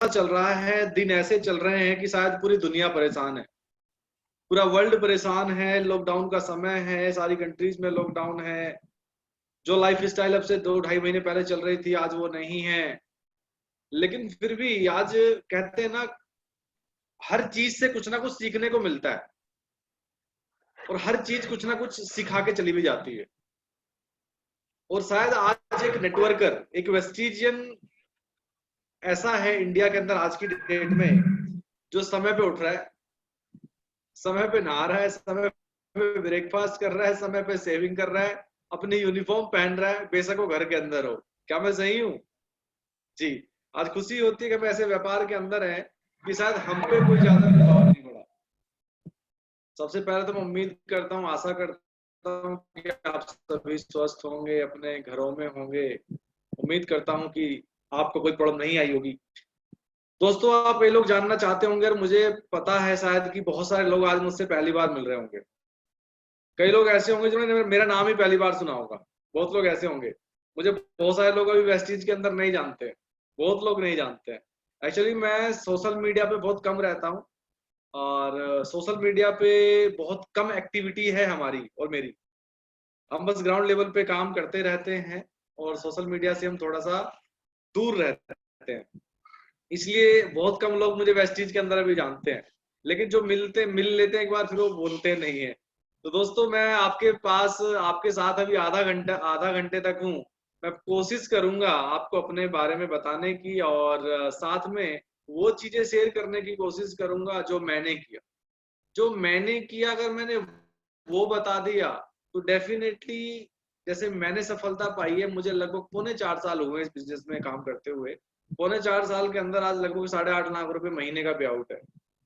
चल रहा है, दिन ऐसे चल रहे हैं कि शायद पूरी दुनिया परेशान है, पूरा वर्ल्ड परेशान है। लॉकडाउन का समय है, सारी कंट्रीज में लॉकडाउन है। जो लाइफ स्टाइल अब से 2-2.5 महीने पहले चल रही थी, आज वो नहीं है। लेकिन फिर भी आज कहते हैं ना, हर चीज से कुछ ना कुछ सीखने को मिलता है, और हर चीज कुछ ना कुछ सिखा के चली भी जाती है। और शायद आज एक नेटवर्कर, एक वेस्टिजियन ऐसा है इंडिया के अंदर आज की डेट में, जो समय पे उठ रहा है, समय पे नहा रहा है, समय पे ब्रेकफास्ट कर रहा है, समय पे सेविंग कर रहा है, अपनी यूनिफॉर्म पहन रहा है, बेशक वो घर के अंदर हो। क्या मैं सही हूँ? जी। आज खुशी होती है कि हम ऐसे व्यापार के अंदर हैं कि शायद हम पे कोई ज्यादा प्रभाव नहीं पड़ा। सबसे पहले तो मैं उम्मीद करता हूँ, आशा करता हूँ कि आप सभी स्वस्थ होंगे, अपने घरों में होंगे। उम्मीद करता हूँ कि आपको कोई प्रॉब्लम नहीं आई होगी। दोस्तों, आप ये लोग जानना चाहते होंगे, और मुझे पता है शायद कि बहुत सारे लोग आज मुझसे पहली बार मिल रहे होंगे। कई लोग ऐसे होंगे जिन्होंने मेरा नाम ही पहली बार सुना होगा। बहुत लोग ऐसे होंगे। मुझे बहुत सारे लोग अभी वेस्टीज के अंदर नहीं जानते, बहुत लोग नहीं जानते हैं। एक्चुअली मैं सोशल मीडिया पे बहुत कम रहता हूँ, और सोशल मीडिया पे बहुत कम एक्टिविटी है हमारी और मेरी। हम बस ग्राउंड लेवल पे काम करते रहते हैं, और सोशल मीडिया से हम थोड़ा सा दूर रहते हैं। इसलिए बहुत कम लोग मुझे वेस्टीज के अंदर अभी जानते हैं। लेकिन जो मिल लेते हैं एक बार, फिर वो बोलते नहीं है। तो दोस्तों, मैं आपके पास, आपके साथ अभी आधा घंटे तक हूँ। मैं कोशिश करूंगा आपको अपने बारे में बताने की, और साथ में वो चीजें शेयर करने की कोशिश करूंगा जो मैंने किया। अगर मैंने वो बता दिया, तो डेफिनेटली, जैसे मैंने सफलता पाई है, मुझे लगभग 4.25 साल हुए इस बिजनेस में काम करते हुए। 4.25 साल के अंदर आज लगभग 8.5 लाख रुपए महीने का पे आउट है।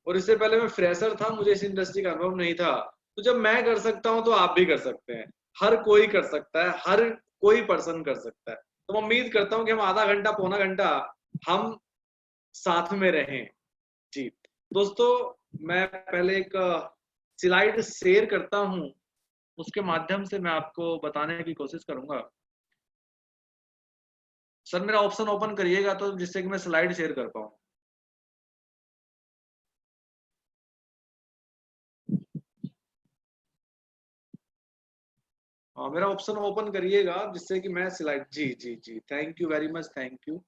और इससे पहले मैं फ्रेशर था, मुझे इस इंडस्ट्री का अनुभव नहीं था। तो जब मैं कर सकता हूं, तो आप भी कर सकते हैं। हर कोई कर सकता है, हर कोई पर्सन कर सकता है। तो मैं उम्मीद करता हूँ कि हम आधा घंटा, पौना घंटा हम साथ में रहें। जी। दोस्तों, मैं पहले एक स्लाइड शेयर करता हूं, उसके माध्यम से मैं आपको बताने की कोशिश करूंगा। सर, मेरा ऑप्शन ओपन करिएगा तो, जिससे कि मैं स्लाइड शेयर कर पाऊं। हाँ, मेरा ऑप्शन ओपन करिएगा, जिससे कि मैं स्लाइड, जी जी जी, thank you very much, thank you.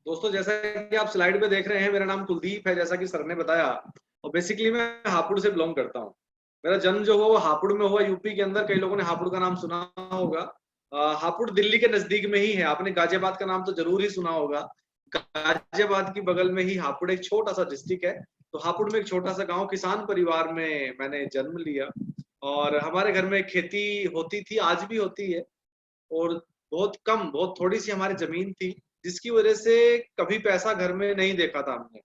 दोस्तों, जैसा कि आप स्लाइड पे देख रहे हैं, मेरा नाम कुलदीप है, जैसा कि सर ने बताया। और बेसिकली मैं हापुड़ से बिलोंग करता हूँ। मेरा जन्म जो हुआ वो हापुड़ में हुआ, यूपी के अंदर। कई लोगों ने हापुड़ का नाम सुना होगा। हापुड़ दिल्ली के नजदीक में ही है। आपने गाजियाबाद का नाम तो जरूर ही सुना होगा। गाजियाबाद की बगल में ही हापुड़ एक छोटा सा डिस्ट्रिक्ट है। तो हापुड़ में एक छोटा सा गांव, किसान परिवार में मैंने जन्म लिया। और हमारे घर में खेती होती थी, आज भी होती है। और बहुत कम, बहुत थोड़ी सी हमारी जमीन थी, जिसकी वजह से कभी पैसा घर में नहीं देखा था हमने।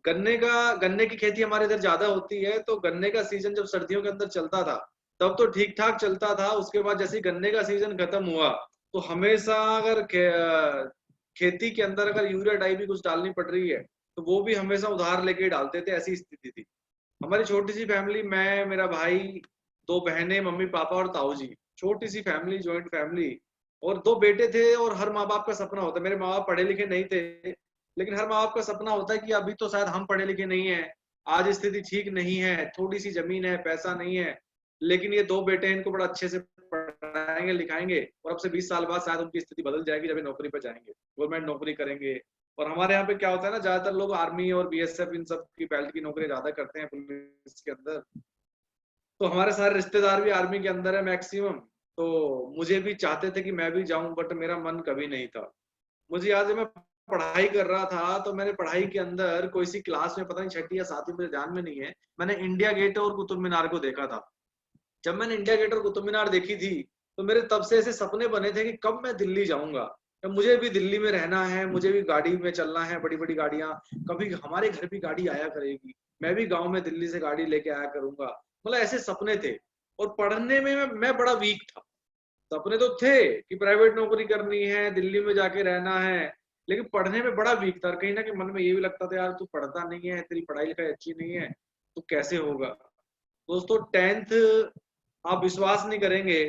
गन्ने की खेती हमारे इधर ज्यादा होती है। तो गन्ने का सीजन जब सर्दियों के अंदर चलता था, तब तो ठीक ठाक चलता था। उसके बाद जैसे ही गन्ने का सीजन खत्म हुआ, तो हमेशा अगर खेती के अंदर अगर यूरिया डाई भी कुछ डालनी पड़ रही है, तो वो भी हमेशा उधार लेके डालते थे। ऐसी स्थिति थी। हमारी छोटी सी फैमिली, मैं, मेरा भाई, 2 बहनें, मम्मी पापा और ताऊ जी। छोटी सी फैमिली, ज्वाइंट फैमिली। और 2 बेटे थे। और हर माँ बाप का सपना होता है, मेरे माँ बाप पढ़े लिखे नहीं थे, लेकिन हर माँ बाप का सपना होता है कि अभी तो शायद हम पढ़े लिखे नहीं है, आज स्थिति ठीक नहीं है, थोड़ी सी जमीन है, पैसा नहीं है, लेकिन ये 2 बेटे इनको बड़ा अच्छे से पढ़ाएंगे लिखाएंगे, और अब से 20 साल बाद शायद उनकी स्थिति बदल जाएगी, जब ये नौकरी पर जाएंगे, गवर्नमेंट नौकरी करेंगे। और हमारे यहाँ पे क्या होता है ना, ज्यादातर लोग आर्मी और बीएसएफ, इन सब की बेल्ट की नौकरी ज्यादा करते हैं, पुलिस के अंदर। तो हमारे सारे रिश्तेदार भी आर्मी के अंदर है मैक्सिमम। तो मुझे भी चाहते थे कि मैं भी जाऊं, बट मेरा मन कभी नहीं था। मुझे याद है, मैं पढ़ाई कर रहा था, तो मैंने पढ़ाई के अंदर कोई सी क्लास में, पता नहीं छठी या सातवीं, मुझे ध्यान में नहीं है, मैंने इंडिया गेट और कुतुब मीनार को देखा था। जब मैंने इंडिया गेट और कुतुब मीनार देखी थी, तो मेरे तब से ऐसे सपने बने थे कि कब मैं दिल्ली जाऊंगा। तो मुझे भी दिल्ली में रहना है, मुझे भी गाड़ी में चलना है, बड़ी बड़ी गाड़ियां। कभी हमारे घर भी गाड़ी आया करेगी, मैं भी गांव में दिल्ली से गाड़ी लेके आया करूंगा। मतलब ऐसे सपने थे। और पढ़ने में मैं बड़ा वीक था। सपने तो थे कि प्राइवेट नौकरी करनी है, दिल्ली में जाके रहना है, लेकिन पढ़ने में बड़ा वीक था। कहीं ना कहीं मन में ये भी लगता था यार तू पढ़ता नहीं है, तेरी पढ़ाई लिखाई अच्छी नहीं है, तो कैसे होगा। दोस्तों 10th, आप विश्वास नहीं करेंगे,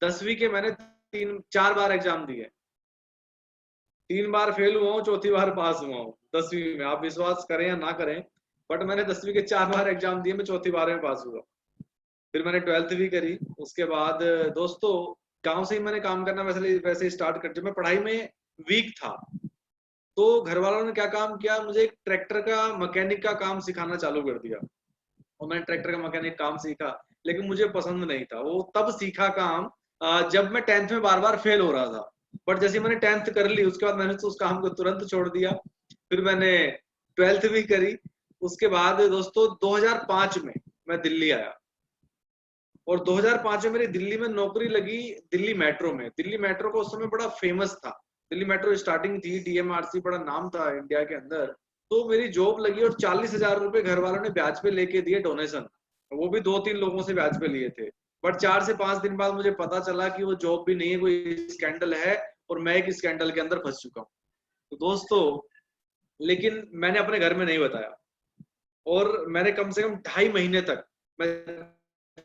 10वीं के मैंने 3-4 बार एग्जाम दिए, 3 बार फेल हुआ हूँ, चौथी बार पास हुआ हूँ 10वीं में। आप विश्वास करें या ना करें, बट मैंने 10वीं के 4 बार एग्जाम दिए, मैं चौथी बार में पास हुआ। फिर मैंने 12th भी करी। उसके बाद दोस्तों गांव से ही मैंने काम करना वैसे वैसे स्टार्ट कर, जब मैं पढ़ाई में वीक था तो घर वालों ने क्या काम किया, मुझे एक ट्रैक्टर का मैकेनिक का काम सिखाना चालू कर दिया, और मैंने ट्रैक्टर का मैकेनिक काम सीखा। लेकिन मुझे पसंद नहीं था वो, तब सीखा काम जब मैं 10th में बार बार फेल हो रहा था। बट जैसे मैंने 10th कर ली, उसके बाद मैंने तो उस काम को तुरंत छोड़ दिया। फिर मैंने 12th भी करी। उसके बाद दोस्तों 2005 में मैं दिल्ली आया, और 2005 में मेरी दिल्ली में नौकरी लगी, दिल्ली मेट्रो में। दिल्ली मेट्रो को उस समय बड़ा फेमस था, दिल्ली मेट्रो स्टार्टिंग थी, डीएमआरसी बड़ा नाम था इंडिया के अंदर। तो मेरी जॉब लगी, और 40,000 रुपए घर वालों ने ब्याज पे लेके दिए डोनेशन, वो भी 2-3 लोगों से ब्याज पे लिए थे। बट 4 से 5 दिन बाद मुझे पता चला कि वो जॉब भी नहीं है, कोई स्कैंडल है, और मैं एक स्कैंडल के अंदर फंस चुका हूँ। तो दोस्तों, लेकिन मैंने अपने घर में नहीं बताया, और मैंने कम से कम 2.5 महीने तक, मैं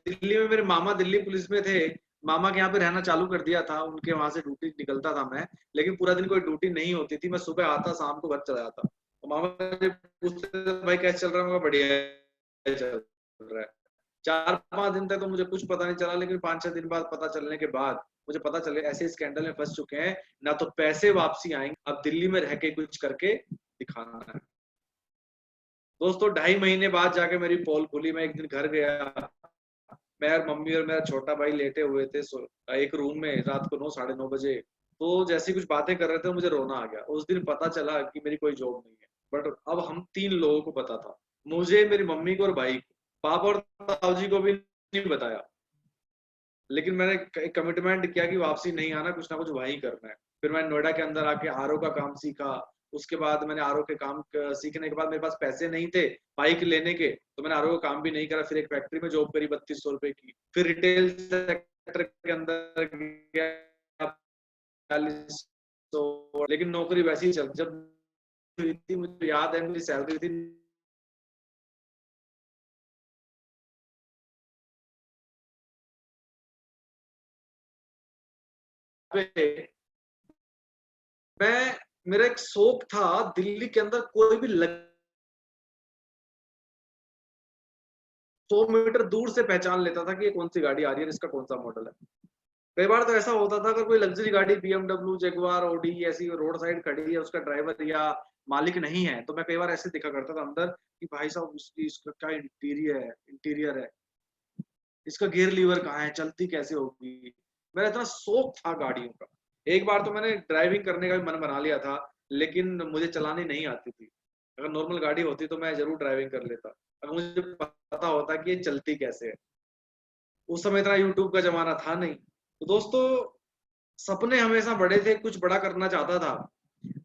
दिल्ली में, मेरे मामा दिल्ली पुलिस में थे, मामा के यहाँ पे रहना चालू कर दिया था, उनके वहां से ड्यूटी निकलता था मैं। लेकिन पूरा दिन कोई ड्यूटी नहीं होती थी, मैं सुबह आता, शाम को घर चला जाता। तो मामा मुझे पूछते थे भाई कैसे चल रहा है, मैं बढ़िया चल रहा है। 4-5 दिन तक तो मुझे कुछ पता नहीं चला, लेकिन 5-6 दिन बाद पता चलने के बाद मुझे पता चले ऐसे स्कैंडल में फंस चुके हैं, ना तो पैसे वापसी आएंगे, अब दिल्ली में रह के कुछ करके दिखाना है। दोस्तों 2.5 महीने बाद जाके मेरी पोल खुली। मैं एक दिन घर गया, मैं और मम्मी और मेरा छोटा भाई लेटे हुए थे एक रूम में, रात को 9-9:30 बजे। तो जैसी कुछ बातें कर रहे थे, मुझे रोना आ गया। उस दिन पता चला कि मेरी कोई जॉब नहीं है, बट अब हम 3 लोगों को पता था, मुझे, मेरी मम्मी को और भाई को। पापा और ताऊ जी को भी नहीं बताया। लेकिन मैंने एक कमिटमेंट किया कि वापसी नहीं आना, कुछ ना कुछ वहीं करना है। फिर मैंने नोएडा के अंदर आके आरओ का काम सीखा। उसके बाद मैंने आरओ के काम सीखने के बाद मेरे पास पैसे नहीं थे बाइक लेने के, तो मैंने आरओ का काम भी नहीं करा। फिर एक फैक्ट्री में जॉब करी 3200 रुपए की। फिर रिटेल सेक्टर के अंदर गया 4200, लेकिन नौकरी वैसी ही चल। जब हुई थी, मुझे याद है मेरी सैलरी थी पे। मैं, मेरा एक शौक था दिल्ली के अंदर कोई भी 100 मीटर दूर से पहचान लेता था कि ये कौन सी गाड़ी आ रही है, इसका कौन सा मॉडल है। कई बार तो ऐसा होता था, अगर कोई लग्जरी गाड़ी बीएमडब्ल्यू, जगुआर, ऑडी ऐसी रोड साइड खड़ी है, उसका ड्राइवर या मालिक नहीं है, तो मैं कई बार ऐसे दिखा करता था अंदर कि भाई साहब इसका क्या इंटीरियर है, इसका गियर लीवर कहाँ है, चलती कैसे होगी। मेरा इतना शौक था गाड़ियों का। एक बार तो मैंने ड्राइविंग करने का भी मन बना लिया था, लेकिन मुझे चलानी नहीं आती थी। अगर नॉर्मल गाड़ी होती तो मैं जरूर ड्राइविंग कर लेता, अगर मुझे पता होता कि ये चलती कैसे है। उस समय इतना यूट्यूब का जमाना था नहीं। तो दोस्तों, सपने हमेशा बड़े थे, कुछ बड़ा करना चाहता था।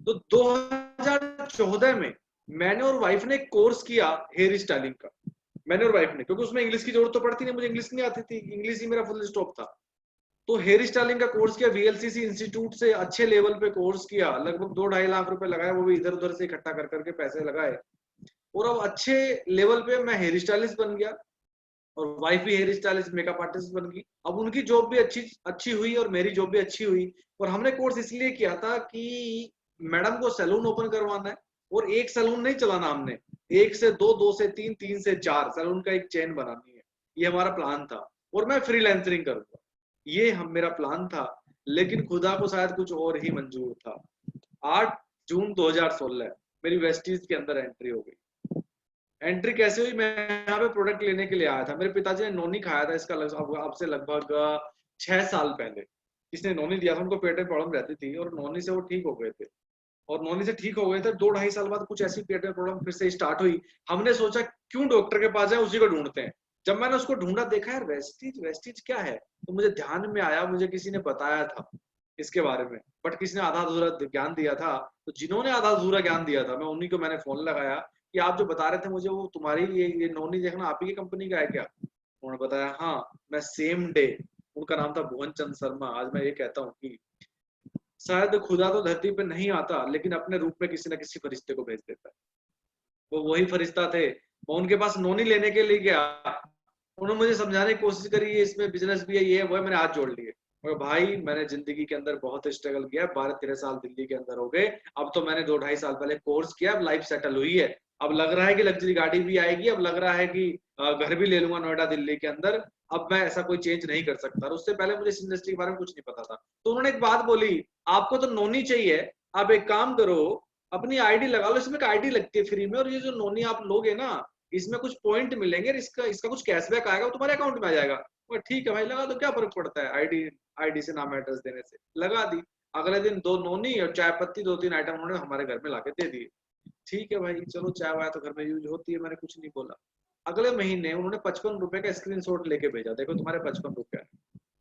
तो 2014 में मैंने और वाइफ ने एक कोर्स किया हेयर स्टाइलिंग का। मैंने और वाइफ ने, क्योंकि उसमें इंग्लिश की जरूरत तो पड़ती नहीं, मुझे इंग्लिश नहीं आती थी, इंग्लिश ही मेरा फुल स्टॉप था। तो हेयर स्टाइलिंग का कोर्स किया, वीएलसीसी इंस्टीट्यूट से अच्छे लेवल पे कोर्स किया, लगभग 2-2.5 लाख रुपए लगाए, वो भी इधर उधर से इकट्ठा कर करके पैसे लगाए। और अब अच्छे लेवल पे मैं हेयर स्टाइलिस्ट बन गया, और वाइफ भी हेयर स्टाइलिस्ट, मेकअप आर्टिस्ट बन गई। अब उनकी जॉब भी अच्छी अच्छी हुई, और मेरी जॉब भी अच्छी हुई। और हमने कोर्स इसलिए किया था कि मैडम को सैलून ओपन करवाना है, और एक सैलून नहीं चलाना हमने, 1 से 2, 2 से 3, 3 से 4 सैलून का एक चेन बनानी है, ये हमारा प्लान था। और मैं फ्रीलांसरिंग करूंगा, ये हम मेरा प्लान था। लेकिन खुदा को शायद कुछ और ही मंजूर था। 8 जून 2016 मेरी वेस्टीज के अंदर एंट्री हो गई। एंट्री कैसे हुई, मैं यहाँ पे प्रोडक्ट लेने के लिए आया था। मेरे पिताजी ने नोनी खाया था, इसका अब से लगभग 6 साल पहले किसने नोनी दिया था, उनको पेट में प्रॉब्लम रहती थी, और नोनी से वो ठीक हो गए थे। और नोनी से ठीक हो गए थे, 2-2.5 साल बाद कुछ ऐसी पेट में प्रॉब्लम फिर से स्टार्ट हुई। हमने सोचा क्यों डॉक्टर के पास जाए, उसी को ढूंढते हैं। जब मैंने उसको ढूंढा, देखा यार वेस्टीज वेस्टीज क्या है, तो मुझे ध्यान में आया, मुझे किसी ने बताया था इसके बारे में, बट किसी ने आधा अधूरा ज्ञान दिया था। तो जिन्होंने आधा अधूरा ज्ञान दिया था, मैं उन्हीं को मैंने फोन लगाया कि आप जो बता रहे थे मुझे, वो तुम्हारी ये नोनी देखना आप ही की कंपनी का है क्या। उन्होंने बताया हाँ। मैं सेम डे उनका नाम था भुवन चंद्र शर्मा। आज मैं ये कहता हूँ कि शायद खुदा तो धरती पे नहीं आता, लेकिन अपने रूप में किसी न किसी फरिश्ते को भेज देता है। वो वही फरिश्ता थे। मैं उनके पास नोनी लेने के लिए गया, उन्होंने मुझे समझाने की कोशिश करी, ये इसमें बिजनेस भी है, ये है वो है, मैंने हाथ जोड़ लिए। मगर भाई मैंने जिंदगी के अंदर बहुत स्ट्रगल किया, 12-13 साल दिल्ली के अंदर हो गए। अब तो मैंने 2-2.5 साल पहले कोर्स किया, अब लाइफ सेटल हुई है। अब लग रहा है कि लग्जरी गाड़ी भी आएगी, अब लग रहा है कि घर भी ले लूंगा नोएडा दिल्ली के अंदर। अब मैं ऐसा कोई चेंज नहीं कर सकता। और उससे पहले मुझे इस इंडस्ट्री के बारे में कुछ नहीं पता था। तो उन्होंने एक बात बोली, आपको तो नोनी चाहिए, आप एक काम करो, अपनी आईडी लगा लो, इसमें एक आईडी लगती है फ्री में, और ये जो नोनी आप लोगे ना, इसमें कुछ पॉइंट मिलेंगे, इसका इसका कुछ कैशबैक आएगा, वो तुम्हारे अकाउंट में आ जाएगा। और ठीक है भाई, लगा दो, क्या फर्क पड़ता है, आईडी आईडी से नाम एड्रेस देने से। लगा दी। अगले दिन 2 नोनी और चाय पत्ती 2-3 आइटम उन्होंने हमारे घर में लाके दे दिए। ठीक है भाई, चलो चाय वाय तो घर में यूज होती है, मैंने कुछ नहीं बोला। अगले महीने उन्होंने 55 रुपए का स्क्रीनशॉट लेके भेजा, देखो तुम्हारे 55 रुपए।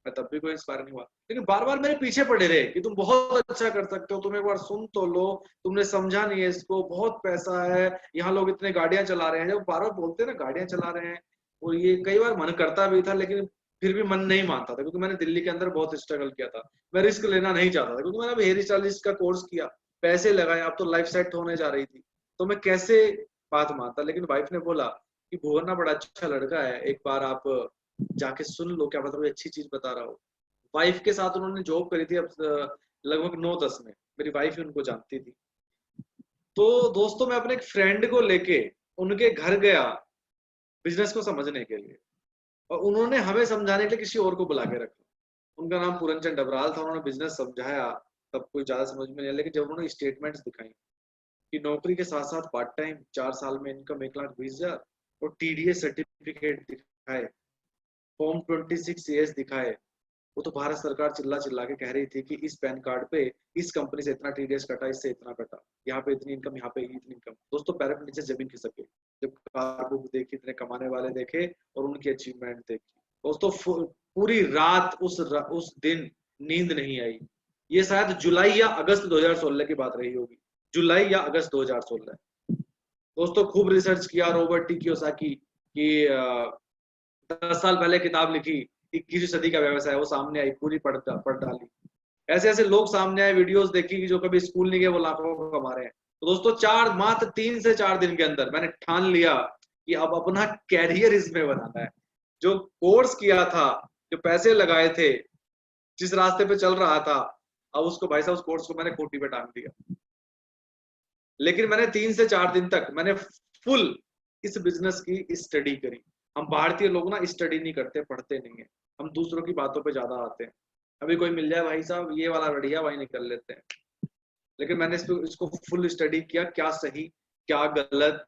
मैं तब भी कोई इंस्पायर नहीं हुआ, लेकिन बार बार मेरे पीछे पड़े रहे कि तुम बहुत अच्छा कर सकते हो, तुम एक बार सुन तो लो, तुमने समझा नहीं है इसको, बहुत पैसा है, यहाँ लोग इतने गाड़ियां चला रहे हैं। जब बार बार बोलते हैं ना गाड़ियां चला रहे हैं, और ये कई बार मन करता भी था, लेकिन फिर भी मन नहीं मानता था, क्योंकि मैंने दिल्ली के अंदर बहुत स्ट्रगल किया था। मैं रिस्क लेना नहीं चाहता था, क्योंकि मैंने अभी हेयर स्टाइलिस्ट का कोर्स किया, पैसे लगाए, अब तो लाइफ सेट होने जा रही थी, तो मैं कैसे बात मानता। लेकिन वाइफ ने बोला कि भुवन ना बड़ा अच्छा लड़का है, एक बार आप जाके सुन लो, क्या पता कोई अच्छी चीज बता रहा हो। वाइफ के साथ उन्होंने जॉब करी थी, अब लगभग 9-10 में, मेरी वाइफ ही उनको जानती थी। तो दोस्तों मैं अपने एक फ्रेंड को लेके उनके घर गया बिजनेस को समझने के लिए, और उन्होंने हमें समझाने के लिए किसी और को बुला के रखा। उनका नाम पूरनचंद डबराल था। उन्होंने बिजनेस समझाया, तब कोई ज्यादा समझ में नहीं आया, लेकिन जब उन्होंने स्टेटमेंट्स दिखाई कि नौकरी के साथ साथ पार्ट टाइम 4 साल में इनकम 1,20,000, और टीडीएस सर्टिफिकेट दिखाए, फॉर्म 26 एस दिखाए, वो तो भारत सरकार चिल्ला चिल्ला के कह रही थी कि इस पैन कार्ड पे इस कंपनी से इतना टीडीएस कटा, इससे इतना कटा, यहाँ पे इतनी इनकम, यहाँ पे इतनी इनकम। दोस्तों पैरों के नीचे जमीन खिसक गई जब कार बुक देखी, इतने कमाने वाले देखे और उनकी अचीवमेंट देखी। दोस्तों पूरी रात उस दिन नींद नहीं आई। ये शायद जुलाई या अगस्त 2016 की बात रही होगी, जुलाई या अगस्त 2016। दोस्तों खूब रिसर्च किया, रॉबर्ट टी कियोसाकी की 10 साल पहले किताब लिखी 21वीं सदी का व्यवसाय, वो सामने आई, पूरी पढ़ डाली। ऐसे ऐसे लोग सामने आए, वीडियोस देखी कि जो कभी स्कूल नहीं गए वो लाखों कमा रहे हैं। तो दोस्तों मात्र 3 से 4 दिन के अंदर मैंने ठान लिया कि अब अपना कैरियर इसमें बनाना है। जो कोर्स किया था, जो पैसे लगाए थे, जिस रास्ते पे चल रहा था, अब उसको भाई साहब उस कोर्स को मैंने खूंटी पे टांग दिया। लेकिन मैंने 3 से 4 दिन तक मैंने फुल इस बिजनेस की स्टडी करी। हम भारतीय लोग ना स्टडी नहीं करते, पढ़ते नहीं है, हम दूसरों की बातों पे ज्यादा आते हैं। अभी कोई मिल जाए भाई साहब ये वाला बढ़िया, वही निकल लेते हैं। लेकिन मैंने इसको फुल स्टडी किया, क्या सही क्या गलत,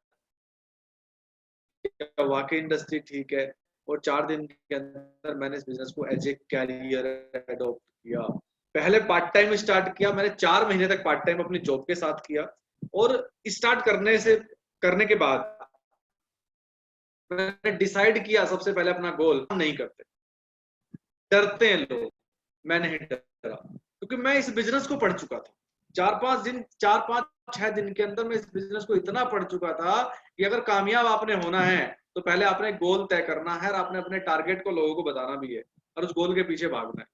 क्या वाकई इंडस्ट्री ठीक है। और 4 दिन के अंदर मैंने इस बिजनेस को एज ए कैरियर एडॉप्ट किया। पहले पार्ट टाइम स्टार्ट किया मैंने, 4 महीने तक पार्ट टाइम अपनी जॉब के साथ किया। और स्टार्ट करने के बाद मैंने डिसाइड किया, सबसे पहले अपना गोल नहीं करते, डरते हैं लोग, मैं नहीं डरा, क्योंकि मैं इस बिजनेस को पढ़ चुका था। 4-5-6 दिन के अंदर मैं इस बिजनेस को इतना पढ़ चुका था कि अगर कामयाब आपने होना है तो पहले आपने गोल तय करना है, और आपने अपने टारगेट को लोगों को बताना भी है, और उस गोल के पीछे भागना है।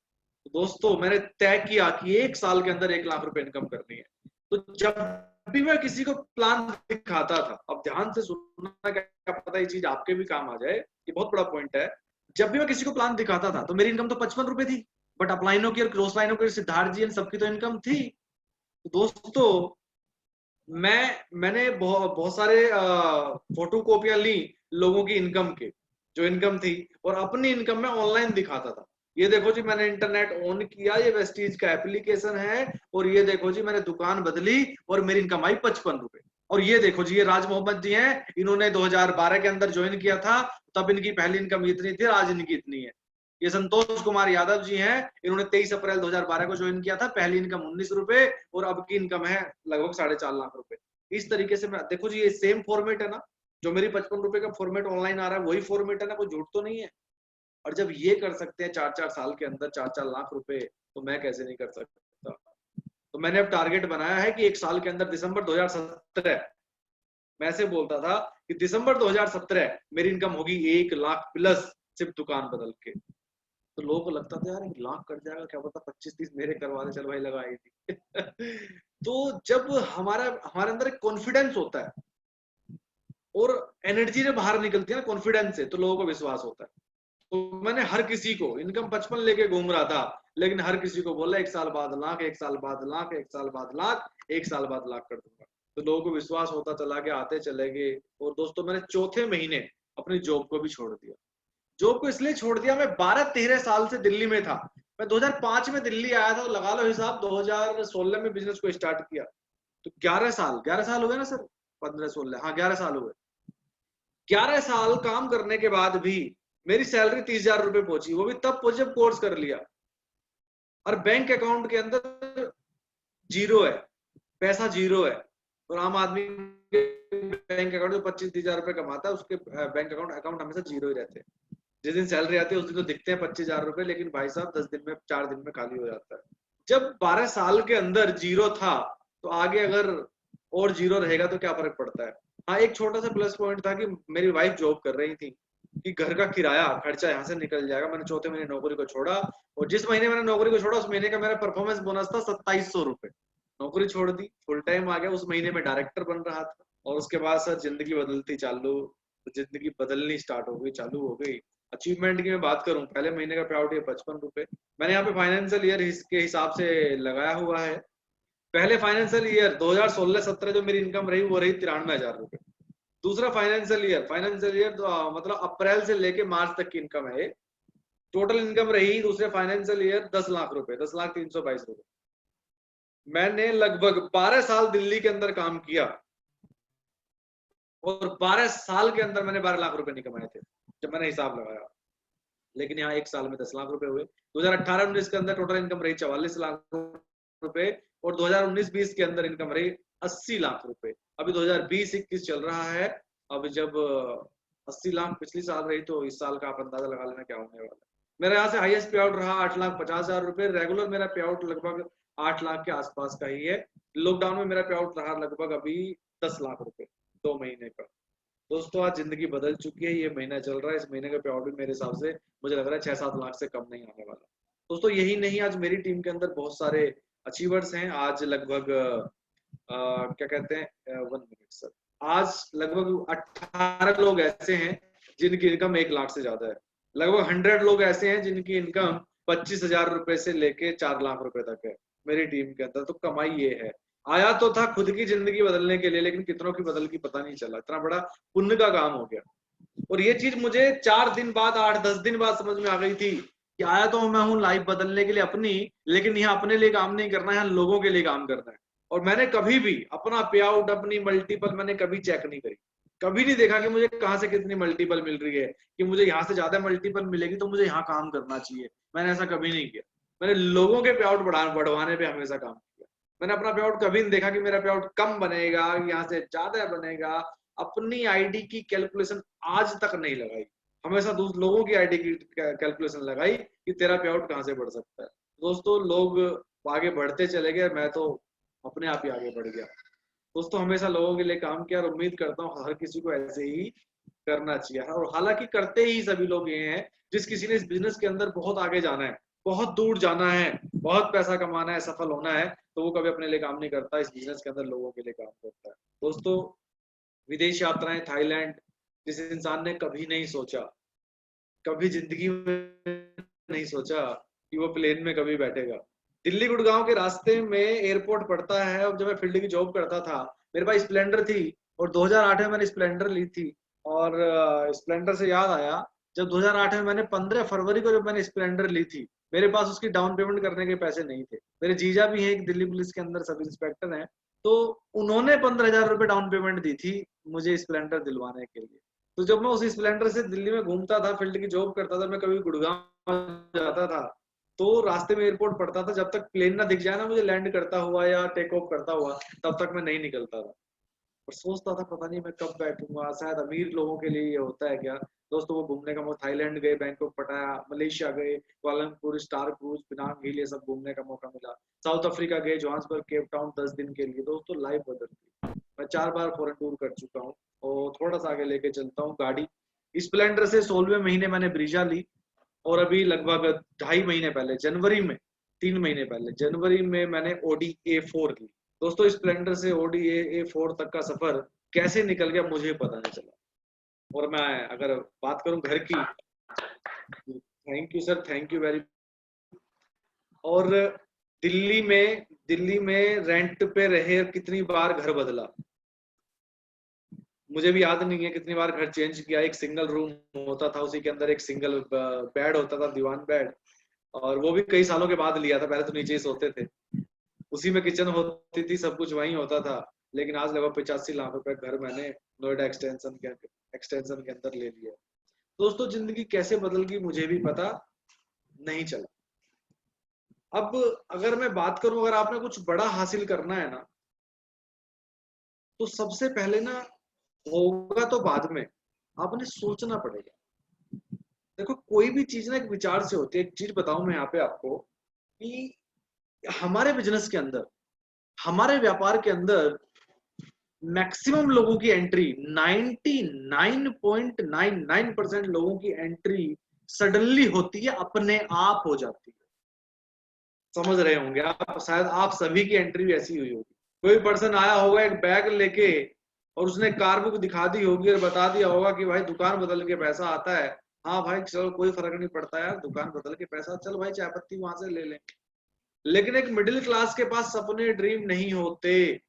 तो दोस्तों मैंने तय किया कि 1 साल के अंदर 1 लाख रुपए इनकम करनी है। तो जब भी मैं किसी को प्लान दिखाता था, अब ध्यान से सुनना, क्या पता ये चीज आपके भी काम आ जाए, ये बहुत बड़ा पॉइंट है। जब भी मैं किसी को प्लान दिखाता था तो मेरी इनकम तो 55 रुपए थी, बट अपलाइनों की और क्रॉस लाइनों की, सिद्धार्थ जी सबकी तो इनकम थी। तो दोस्तों मैंने बहुत सारे फोटो कॉपियां ली लोगों की इनकम के, जो इनकम थी, और अपनी इनकम में ऑनलाइन दिखाता था। ये देखो जी मैंने इंटरनेट ऑन किया, ये वेस्टीज का एप्लीकेशन है, और ये देखो जी मैंने दुकान बदली और मेरी इनकम आई 55 रुपए। और ये देखो जी ये राज मोहम्मद जी हैं, इन्होंने 2012 के अंदर ज्वाइन किया था, तब इनकी पहली इनकम इतनी थी, आज इनकी इतनी है। ये संतोष कुमार यादव जी हैं, इन्होंने 23 अप्रैल 2012 को ज्वाइन किया था, पहली इनकम 19 रुपए, और अब की इनकम है लगभग 4.5 लाख रुपए। इस तरीके से मैं, देखो जी ये सेम फॉर्मेट है ना, जो मेरी 55 रुपए का फॉर्मेट ऑनलाइन आ रहा है वही फॉर्मेट है ना, कोई झूठ तो नहीं है। और जब ये कर सकते हैं 4-4 साल के अंदर 4-4 लाख रुपए, तो मैं कैसे नहीं कर सकता। तो मैंने अब टारगेट बनाया है कि 1 साल के अंदर, दिसंबर 2017, मैं ऐसे बोलता था कि दिसंबर 2017 मेरी इनकम होगी 1 लाख प्लस, सिर्फ दुकान बदल के। तो लोगों को लगता था यार 1 लाख कट जाएगा, क्या पता 25-30 मेरे करवा दे, चल भाई लगाई थी। तो जब हमारे अंदर एक कॉन्फिडेंस होता है और एनर्जी जब बाहर निकलती है ना कॉन्फिडेंस से, तो लोगों को विश्वास होता है। तो मैंने हर किसी को, इनकम 55 लेके घूम रहा था, लेकिन हर किसी को बोला 1 साल बाद लाख, 1 साल बाद लाख, 1 साल बाद लाख, 1 साल बाद लाख कर दूंगा। तो लोगों को विश्वास होता चला गया, आते चले गए। और दोस्तों मैंने चौथे महीने अपनी जॉब को भी छोड़ दिया। जॉब को इसलिए छोड़ दिया, मैं 12-13 साल से दिल्ली में था। मैं 2005 में दिल्ली आया था, तो लगा लो हिसाब, 2016 में बिजनेस को स्टार्ट किया। तो 11 साल हो गए ना सर, 15-16, हाँ 11 साल हो गए। 11 साल काम करने के बाद भी मेरी सैलरी 30,000 रुपए पहुंची, वो भी तब पहुंची जब कोर्स कर लिया। और बैंक अकाउंट के अंदर जीरो है, पैसा जीरो है। और आम आदमी के बैंक अकाउंट में 25-30,000 रुपए कमाता है, उसके बैंक अकाउंट हमेशा जीरो ही रहते हैं। जिस दिन सैलरी आती है उस दिन तो दिखते हैं 25,000 रुपए, लेकिन भाई साहब 10 दिन में, 4 दिन में खाली हो जाता है। जब 12 साल के अंदर जीरो था, तो आगे अगर और जीरो रहेगा तो क्या फर्क पड़ता है। हाँ, एक छोटा सा प्लस पॉइंट था कि मेरी वाइफ जॉब कर रही थी, कि घर का किराया खर्चा यहाँ से निकल जाएगा। मैंने चौथे महीने नौकरी को छोड़ा, और जिस महीने मैंने नौकरी को छोड़ा उस महीने का मेरा परफॉर्मेंस बोनस था 2700 रुपए। नौकरी छोड़ दी, फुल टाइम आ गया। उस महीने में डायरेक्टर बन रहा था। और उसके बाद सर जिंदगी बदलती चालू, जिंदगी बदलनी स्टार्ट हो गई, चालू हो गई। अचीवमेंट की मैं बात करूं, पहले महीने का पे आउट है 55 रुपए। मैंने यहाँ पे फाइनेंशियल ईयर के हिसाब से लगाया हुआ है। पहले फाइनेंशियल ईयर 2016-17 जो मेरी इनकम रही वो रही 93,000 रुपए। दूसरा फाइनेंशियल ईयर तो मतलब अप्रैल से लेके मार्च तक की इनकम है। टोटल इनकम रही दूसरे फाइनेंशियल ईयर 10 लाख रुपए, 10,322 रुपए। मैंने लगभग 12 साल दिल्ली के अंदर काम किया, और 12 साल के अंदर मैंने 12 लाख रुपए नहीं कमाए थे जब मैंने हिसाब लगाया। लेकिन यहाँ 1 साल में 10 लाख रुपए हुए। 2018-19 के अंदर टोटल इनकम रही 44 लाख रुपए, और 2019-20 के अंदर इनकम रही 80 लाख रुपए। अभी 2020-21 चल रहा है। अब जब 80 लाख पिछली साल रही, तो इस साल का आप अंदाजा लगा लेना क्या होने वाला है। मेरा यहाँ से हाईएस्ट पे आउट रहा 8,50,000 रुपए। रेगुलर मेरा पे आउट लगभग 8 लाख के आसपास का ही है। लॉकडाउन में मेरा पे आउट रहा लगभग अभी 10 लाख रुपए 2 महीने का। दोस्तों आज जिंदगी बदल चुकी है। ये महीना चल रहा है, इस महीने का पे आउट भी मेरे हिसाब से मुझे लग रहा है 6-7 लाख से कम नहीं आने वाला। दोस्तों यही नहीं, आज मेरी टीम के अंदर बहुत सारे अचीवर्स हैं। आज लगभग क्या कहते हैं, 1 मिनट सर, आज लगभग 18 लोग ऐसे हैं जिनकी इनकम 1 लाख से ज्यादा है। लगभग 100 लोग ऐसे हैं जिनकी इनकम 25,000 रुपए से लेके 4 लाख रुपए तक है मेरी टीम के अंदर। तो कमाई ये है। आया तो था खुद की जिंदगी बदलने के लिए, लेकिन कितनों की बदल की पता नहीं चला। इतना बड़ा पुण्य का काम हो गया। और ये चीज मुझे 4 दिन बाद, 8-10 दिन बाद समझ में आ गई थी कि आया तो मैं हूँ लाइफ बदलने के लिए अपनी, लेकिन यहाँ अपने लिए काम नहीं करना है, यहाँ लोगों के लिए काम करना है। और मैंने कभी भी अपना पे आउट, अपनी मल्टीपल मैंने कभी चेक नहीं करी। कभी नहीं देखा कि मुझे कहाँ से कितनी मल्टीपल मिल रही है, कि मुझे यहाँ से ज्यादा मल्टीपल मिलेगी तो मुझे यहाँ काम करना चाहिए। मैंने ऐसा कभी नहीं किया। मैंने लोगों के पे आउट बढ़वाने पे हमेशा काम किया। मैंने अपना पे आउट कभी नहीं देखा कि मेरा पे आउट कम बनेगा, यहाँ से ज्यादा बनेगा। अपनी आईडी की कैलकुलेशन आज तक नहीं लगाई, हमेशा लोगों की आईडी की कैलकुलेशन लगाई कि तेरा पे आउट कहाँ से बढ़ सकता है। दोस्तों लोग आगे बढ़ते चले गए, मैं तो अपने आप ही आगे बढ़ गया। दोस्तों हमेशा लोगों के लिए काम किया, और उम्मीद करता हूँ हर किसी को ऐसे ही करना चाहिए। और हालांकि करते ही सभी लोग ये हैं, जिस किसी ने इस बिजनेस के अंदर बहुत आगे जाना है, बहुत दूर जाना है, बहुत पैसा कमाना है, सफल होना है, तो वो कभी अपने लिए काम नहीं करता, इस बिजनेस के अंदर लोगों के लिए काम करता है। दोस्तों विदेश यात्राएं, थाईलैंड, जिस इंसान ने कभी नहीं सोचा, कभी जिंदगी में नहीं सोचा कि वो प्लेन में कभी बैठेगा। दिल्ली गुड़गांव के रास्ते में एयरपोर्ट पड़ता है। और जब मैं फील्ड की जॉब करता था, मेरे पास स्प्लेंडर थी, और 2008 में मैंने स्प्लेंडर ली थी। और स्प्लेंडर से याद आया, जब 2008 में मैंने 15 फरवरी को जब मैंने स्प्लेंडर ली थी, मेरे पास उसकी डाउन पेमेंट करने के पैसे नहीं थे। मेरे जीजा भी हैं, एक दिल्ली पुलिस के अंदर सब इंस्पेक्टर हैं, तो उन्होंने 15,000 रुपए डाउन पेमेंट दी थी मुझे स्प्लेंडर दिलवाने के लिए। तो जब मैं उस स्प्लेंडर से दिल्ली में घूमता था, फील्ड की जॉब करता था, मैं कभी गुड़गांव जाता था, तो रास्ते में एयरपोर्ट पड़ता था, जब तक प्लेन ना दिख जाए ना मुझे लैंड करता हुआ या टेक ऑफ करता हुआ, तब तक मैं नहीं निकलता था। और सोचता था पता नहीं मैं कब बैठूंगा, शायद अमीर लोगों के लिए ये होता है क्या। दोस्तों वो घूमने का मौका, थाईलैंड गए, बैंकॉक, पटाया, मलेशिया गए, कुआलालंपुर, स्टार क्रूज, पिनांग हिल, ये सब घूमने का मौका मिला। साउथ अफ्रीका गए, जोहान्सबर्ग, केप टाउन 10 दिन के लिए। दोस्तों लाइफ बदल गई। मैं 4 बार फॉरेन टूर कर चुका हूँ। और थोड़ा सा आगे लेके चलता हूँ गाड़ी, स्प्लेंडर से 16वें महीने मैंने ब्रीजा ली, और अभी लगभग 2.5 महीने पहले जनवरी में, 3 महीने पहले जनवरी में मैंने Audi A4 ली। दोस्तों स्प्लेंडर से Audi A4 तक का सफर कैसे निकल गया मुझे पता नहीं चला। और मैं अगर बात करूं घर की, thank you sir, thank you very. और दिल्ली में रेंट पे रहे, कितनी बार घर बदला मुझे भी याद नहीं है, कितनी बार घर चेंज किया। एक सिंगल रूम होता था, उसी के अंदर एक सिंगल बेड होता था, दीवान बेड, और वो भी कई सालों के बाद लिया था। पहले तो नीचे ही सोते थे, उसी में किचन होती थी, सब कुछ वहीं होता था। लेकिन आज लगभग 85 लाख रुपए घर मैंने नोएडा एक्सटेंशन के अंदर ले लिया। दोस्तों जिंदगी कैसे बदल गई मुझे भी पता नहीं चला। अब अगर मैं बात करूं, अगर आपने कुछ बड़ा हासिल करना है ना, तो सबसे पहले ना, होगा तो बाद में, आपने सोचना पड़ेगा। देखो कोई भी चीज ना एक विचार से होती है। एक चीज बताऊं मैं यहाँ पे आपको कि हमारे बिजनेस के अंदर, हमारे व्यापार के अंदर मैक्सिमम लोगों की एंट्री, 99.99% लोगों की एंट्री सडनली होती है, अपने आप हो जाती है। समझ रहे होंगे आप, शायद आप सभी की एंट्री भी ऐसी हुई होगी। कोई पर्सन आया होगा एक बैग लेके, और उसने कार बुक दिखा दी होगी और बता दिया होगा कि भाई दुकान बदल के पैसा आता है। हाँ भाई चलो कोई फर्क नहीं पड़ता यार, दुकान बदल के पैसा, चल भाई चाय पत्ती वहां से ले लें। लेकिन एक मिडिल क्लास के पास सपने, ड्रीम नहीं होते।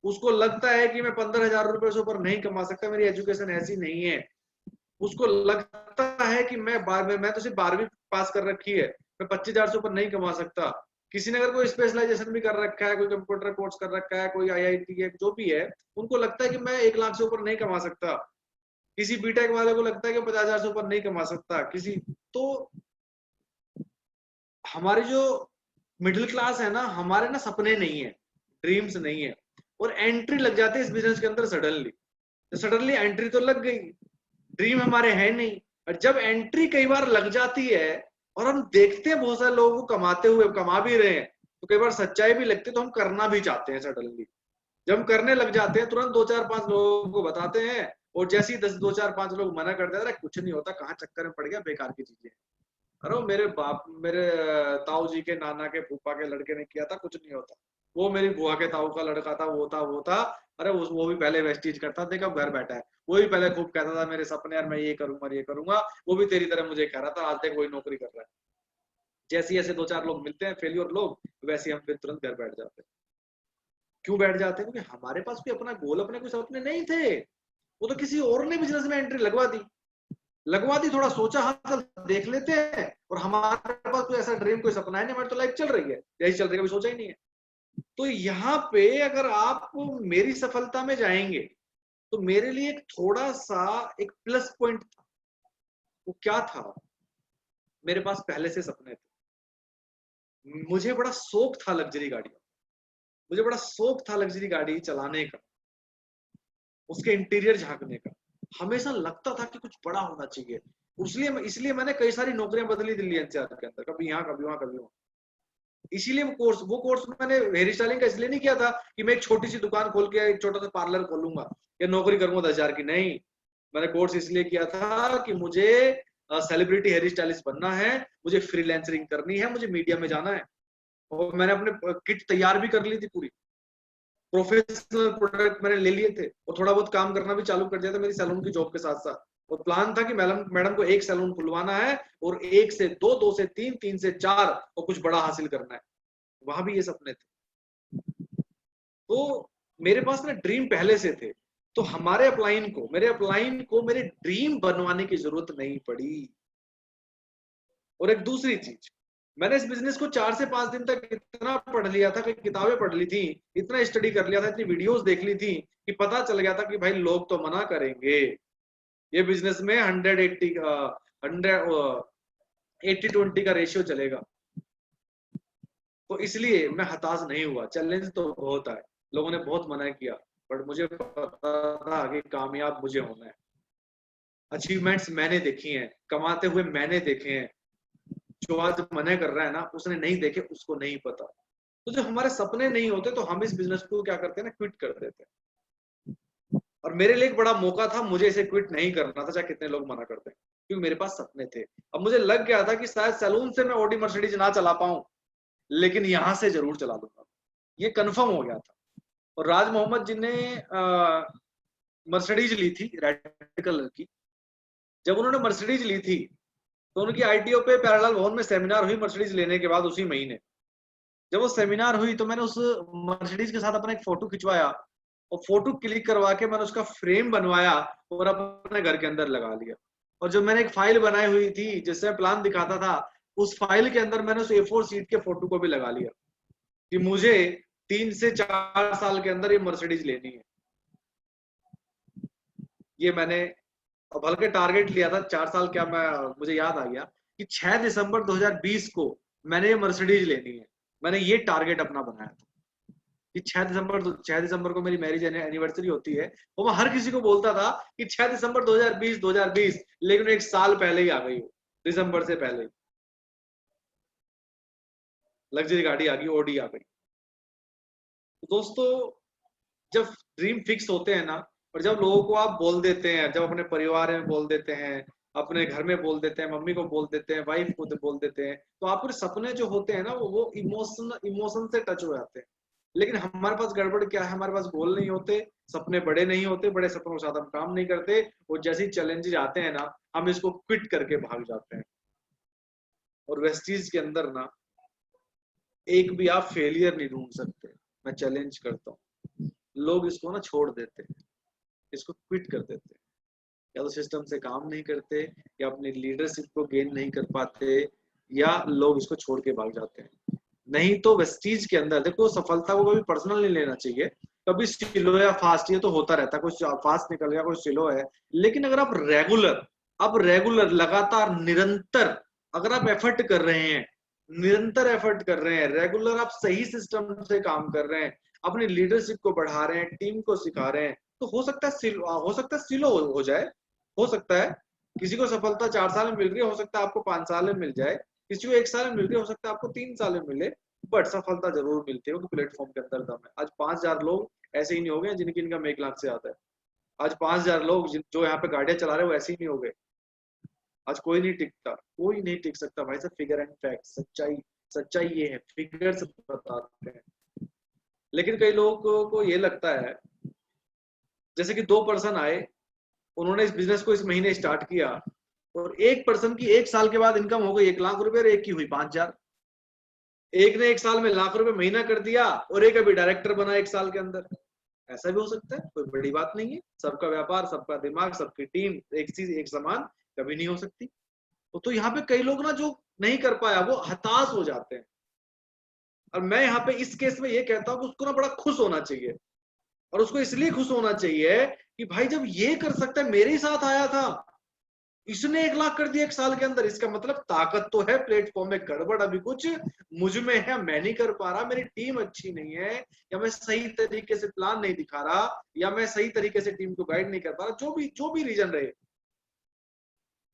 उसको लगता है कि मैं 15,000 रुपए से ऊपर नहीं कमा सकता, मेरी एजुकेशन ऐसी नहीं है। उसको लगता है कि मैं तो सिर्फ 12वीं पास कर रखी है, मैं 25,000 से ऊपर नहीं कमा सकता। किसी ने अगर कोई स्पेशलाइजेशन भी कर रखा है, कोई कंप्यूटर कोर्स कर रखा है, कोई IIT है, जो भी है, उनको लगता है कि मैं 1 लाख से ऊपर नहीं कमा सकता। किसी बीटेक वाले को लगता है कि 50,000 से ऊपर नहीं कमा सकता। किसी तो हमारे जो मिडिल क्लास है ना, हमारे ना सपने नहीं है, ड्रीम्स नहीं है, और एंट्री लग जाती है इस बिजनेस के अंदर सडनली। तो सडनली एंट्री तो लग गई, ड्रीम हमारे है नहीं। और जब एंट्री कई बार लग जाती है और हम देखते हैं बहुत सारे लोगों को कमाते हुए, कमा भी रहे हैं, तो कई बार सच्चाई भी लगती है, तो हम करना भी चाहते हैं सडनली। जब हम करने लग जाते हैं, तुरंत 2 4 5 लोगों को बताते हैं, और जैसे ही 2 4 5 लोग मना कर देते हैं, कुछ नहीं होता, कहाँ चक्कर में पड़ गया, बेकार की चीजें। अरे मेरे ताऊ जी के नाना के फूफा के लड़के ने किया था, कुछ नहीं होता। वो मेरी बुआ के ताऊ का लड़का था, वो था। अरे वो भी पहले वेस्टीज करता, देखा घर बैठा है। वो भी पहले खूब कहता था मेरे सपने यार, मैं ये करूंगा ये करूंगा। वो भी तेरी तरह मुझे कह रहा था, आज तक वही नौकरी कर रहा है। जैसे ऐसे 2 4 लोग मिलते हैं फेलियर लोग, वैसे हम फिर तुरंत घर बैठ जाते हैं। क्यों बैठ जाते हैं? क्योंकि हमारे पास कोई अपना गोल, अपने कोई सपने नहीं थे। वो तो किसी और ने बिजनेस में एंट्री लगवा दी, थोड़ा सोचा हाँ चल देख लेते हैं, और हमारे पास कोई ऐसा ड्रीम, कोई सपना है नहीं, हमारी तो लाइफ चल रही है, यही चल रही है, कभी सोचा ही नहीं है। तो यहाँ पे अगर आप मेरी सफलता में जाएंगे, तो मेरे लिए एक थोड़ा सा एक प्लस पॉइंट था। वो क्या था? मेरे पास पहले से सपने थे। मुझे बड़ा शौक था लग्जरी गाड़ियों, मुझे बड़ा शौक था लग्जरी गाड़ी चलाने का, उसके इंटीरियर झांकने का। हमेशा लगता था कि कुछ बड़ा होना चाहिए। इसलिए मैंने कई सारी नौकरियां बदली दिल्ली एनसीआर के अंदर, कभी यहाँ कभी वहां कभी वहां। इसीलिए वो कोर्स मैंने हेयर स्टाइलिंग का इसलिए नहीं किया था कि मैं एक छोटी सी दुकान खोल के एक छोटा सा पार्लर खोलूंगा या नौकरी करूंगा 10,000 की। नहीं, मैंने कोर्स इसलिए किया था कि मुझे सेलिब्रिटी हेयर स्टाइलिस्ट बनना है, मुझे फ्रीलांसिंग करनी है, मुझे मीडिया में जाना है। और मैंने अपने किट तैयार भी कर ली थी पूरी, प्रोफेशनल प्रोडक्ट मैंने ले लिए थे, और थोड़ा बहुत काम करना भी चालू कर दिया था मेरी सैलून की जॉब के साथ साथ। और प्लान था कि मैडम को एक सैलून खुलवाना है, और 1 से 2, 2 से 3, 3 से 4, और कुछ बड़ा हासिल करना है। वहां भी ये सपने थे। तो मेरे पास ना ड्रीम पहले से थे, तो मेरे अपलाइन को मेरे ड्रीम बनवाने की जरूरत नहीं पड़ी। और एक दूसरी चीज, मैंने इस बिजनेस को 4 से 5 दिन तक इतना पढ़ लिया था, कि किताबें पढ़ ली थी, इतना स्टडी कर लिया था, इतनी वीडियोस देख ली थी, कि पता चल गया था कि भाई लोग तो मना करेंगे, ये बिजनेस में 80-20 का रेशियो चलेगा। तो इसलिए मैं हताश नहीं हुआ। चैलेंज तो बहुत आए, लोगों ने बहुत मना किया, बट मुझे पता था कि कामयाब मुझे होना है। अचीवमेंट्स मैंने देखी हैं, कमाते हुए मैंने देखे हैं। जो आज मना कर रहा है ना, उसने नहीं देखे, उसको नहीं पता। तो जब हमारे सपने नहीं होते, तो हम इस बिजनेस को क्या करते हैं ना, क्विट कर देते हैं। और मेरे लिए एक बड़ा मौका था, मुझे इसे क्विट नहीं करना था, चाहे कितने लोग मना करते हैं। क्योंकि मेरे पास सपने थे। अब मुझे लग गया था कि शायद सैलून से मैं ऑडी मर्सिडीज ना चला पाऊं, लेकिन यहां से जरूर चला लूंगा, ये कंफर्म हो गया था। और राज मोहम्मद जी ने मर्सिडीज ली थी रेड कलर की। जब उन्होंने मर्सिडीज ली थी तो उनकी आईटीओ पे पैरालाल भवन में सेमिनार हुई मर्सिडीज लेने के बाद उसी महीने। जब वो सेमिनार हुई तो मैंने उस मर्सिडीज के साथ अपना एक फोटो खिंचवाया और फोटो क्लिक करवा के मैंने उसका फ्रेम बनवाया और अपने घर के अंदर लगा लिया। और जो मैंने एक फाइल बनाई हुई थी जिससे प्लान दिखाता था, उस फाइल के अंदर मैंने उस A4 सीट के फोटो को भी लगा लिया कि मुझे 3 से 4 साल के अंदर ये मर्सिडीज लेनी है। ये मैंने बल्कि टारगेट लिया था 4 साल, क्या मैं मुझे याद आ गया कि 6 दिसंबर 2020 को मैंने ये मर्सिडीज लेनी है। मैंने ये टारगेट अपना बनाया था कि 6 दिसंबर को मेरी मैरिज एनिवर्सरी होती है। वो मैं हर किसी को बोलता था कि 6 दिसंबर 2020, लेकिन एक साल पहले ही आ गई हो, दिसंबर से पहले लग्जरी गाड़ी आ गई, ऑडी आ गई। तो दोस्तों, जब ड्रीम फिक्स होते हैं ना, और जब लोगों को आप बोल देते हैं, जब अपने परिवार में बोल देते हैं, अपने घर में बोल देते हैं, मम्मी को बोल देते हैं, वाइफ को बोल देते हैं, तो आपके सपने जो होते हैं ना वो इमोशन से टच हो जाते हैं। लेकिन हमारे पास गड़बड़ क्या है, हमारे पास गोल नहीं होते, सपने बड़े नहीं होते, बड़े सपनों के साथ हम काम नहीं करते, और जैसे ही चैलेंजेस आते हैं ना, हम इसको क्विट करके भाग जाते हैं। और वेस्टीज के अंदर ना एक भी आप फेलियर नहीं ढूंढ सकते। मैं चैलेंज करता हूँ, लोग इसको ना छोड़ देते हैं, इसको क्विट कर देते हैं, या तो सिस्टम से काम नहीं करते, या अपनी लीडरशिप को गेन नहीं कर पाते, या लोग इसको छोड़ के भाग जाते हैं। नहीं तो वेस्टीज के अंदर देखो, सफलता को कभी पर्सनल नहीं लेना चाहिए। कभी स्लो या फास्ट ये तो होता रहता है, कुछ फास्ट निकल गया, कुछ स्लो है। लेकिन अगर आप रेगुलर लगातार निरंतर अगर आप एफर्ट कर रहे हैं, निरंतर एफर्ट कर रहे हैं, रेगुलर आप सही सिस्टम से काम कर रहे हैं, अपनी लीडरशिप को बढ़ा रहे हैं, टीम को सिखा रहे हैं, तो हो सकता है स्लो हो जाए। हो सकता है किसी को सफलता 4 साल में मिल रही है, हो सकता है आपको 5 साल में मिल जाए, किसी को 1 साल में मिल रही है, हो सकता है आपको 3 साल में मिले, बट सफलता जरूर मिलती है, क्योंकि प्लेटफॉर्म के अंदर दम है। आज 5,000 लोग ऐसे ही नहीं हो गए जिनकी इनकम 1 लाख से आता है। आज 5,000 लोग जो यहाँ पे गाड़ियां चला रहे हैं वो ऐसे ही नहीं हो गए। आज कोई नहीं टिकता, कोई नहीं टिक सकता भाई साहब। फिगर एंड फैक्ट, सच्चाई ये है, फिगर से बताते हैं। लेकिन कई लोगों को ये लगता है, जैसे कि 2 पर्सन आए, उन्होंने इस बिजनेस को इस महीने स्टार्ट किया, और एक पर्सन की 1 साल के बाद इनकम हो गई 1 लाख रुपए, और एक की हुई 5,000। एक ने 1 साल में लाख रुपए महीना कर दिया, और एक अभी डायरेक्टर बना 1 साल के अंदर। ऐसा भी हो सकता है, कोई बड़ी बात नहीं है। सबका व्यापार, सबका दिमाग, सबकी टीम एक चीज एक समान कभी नहीं हो सकती। तो यहाँ पे कई लोग ना जो नहीं कर पाया वो हताश हो जाते हैं। और मैं यहाँ पे इस केस में ये कहता हूँ कि उसको ना बड़ा खुश होना चाहिए, और उसको इसलिए खुश होना चाहिए कि भाई जब ये कर सकता है, मेरे ही साथ आया था, इसने 1 लाख कर दिया 1 साल के अंदर, इसका मतलब ताकत तो है, प्लेटफॉर्म में गड़बड़ अभी कुछ मुझ में है, मैं नहीं कर पा रहा, मेरी टीम अच्छी नहीं है, या मैं सही तरीके से प्लान नहीं दिखा रहा, या मैं सही तरीके से टीम को गाइड नहीं कर पा रहा, जो भी रीजन रहे।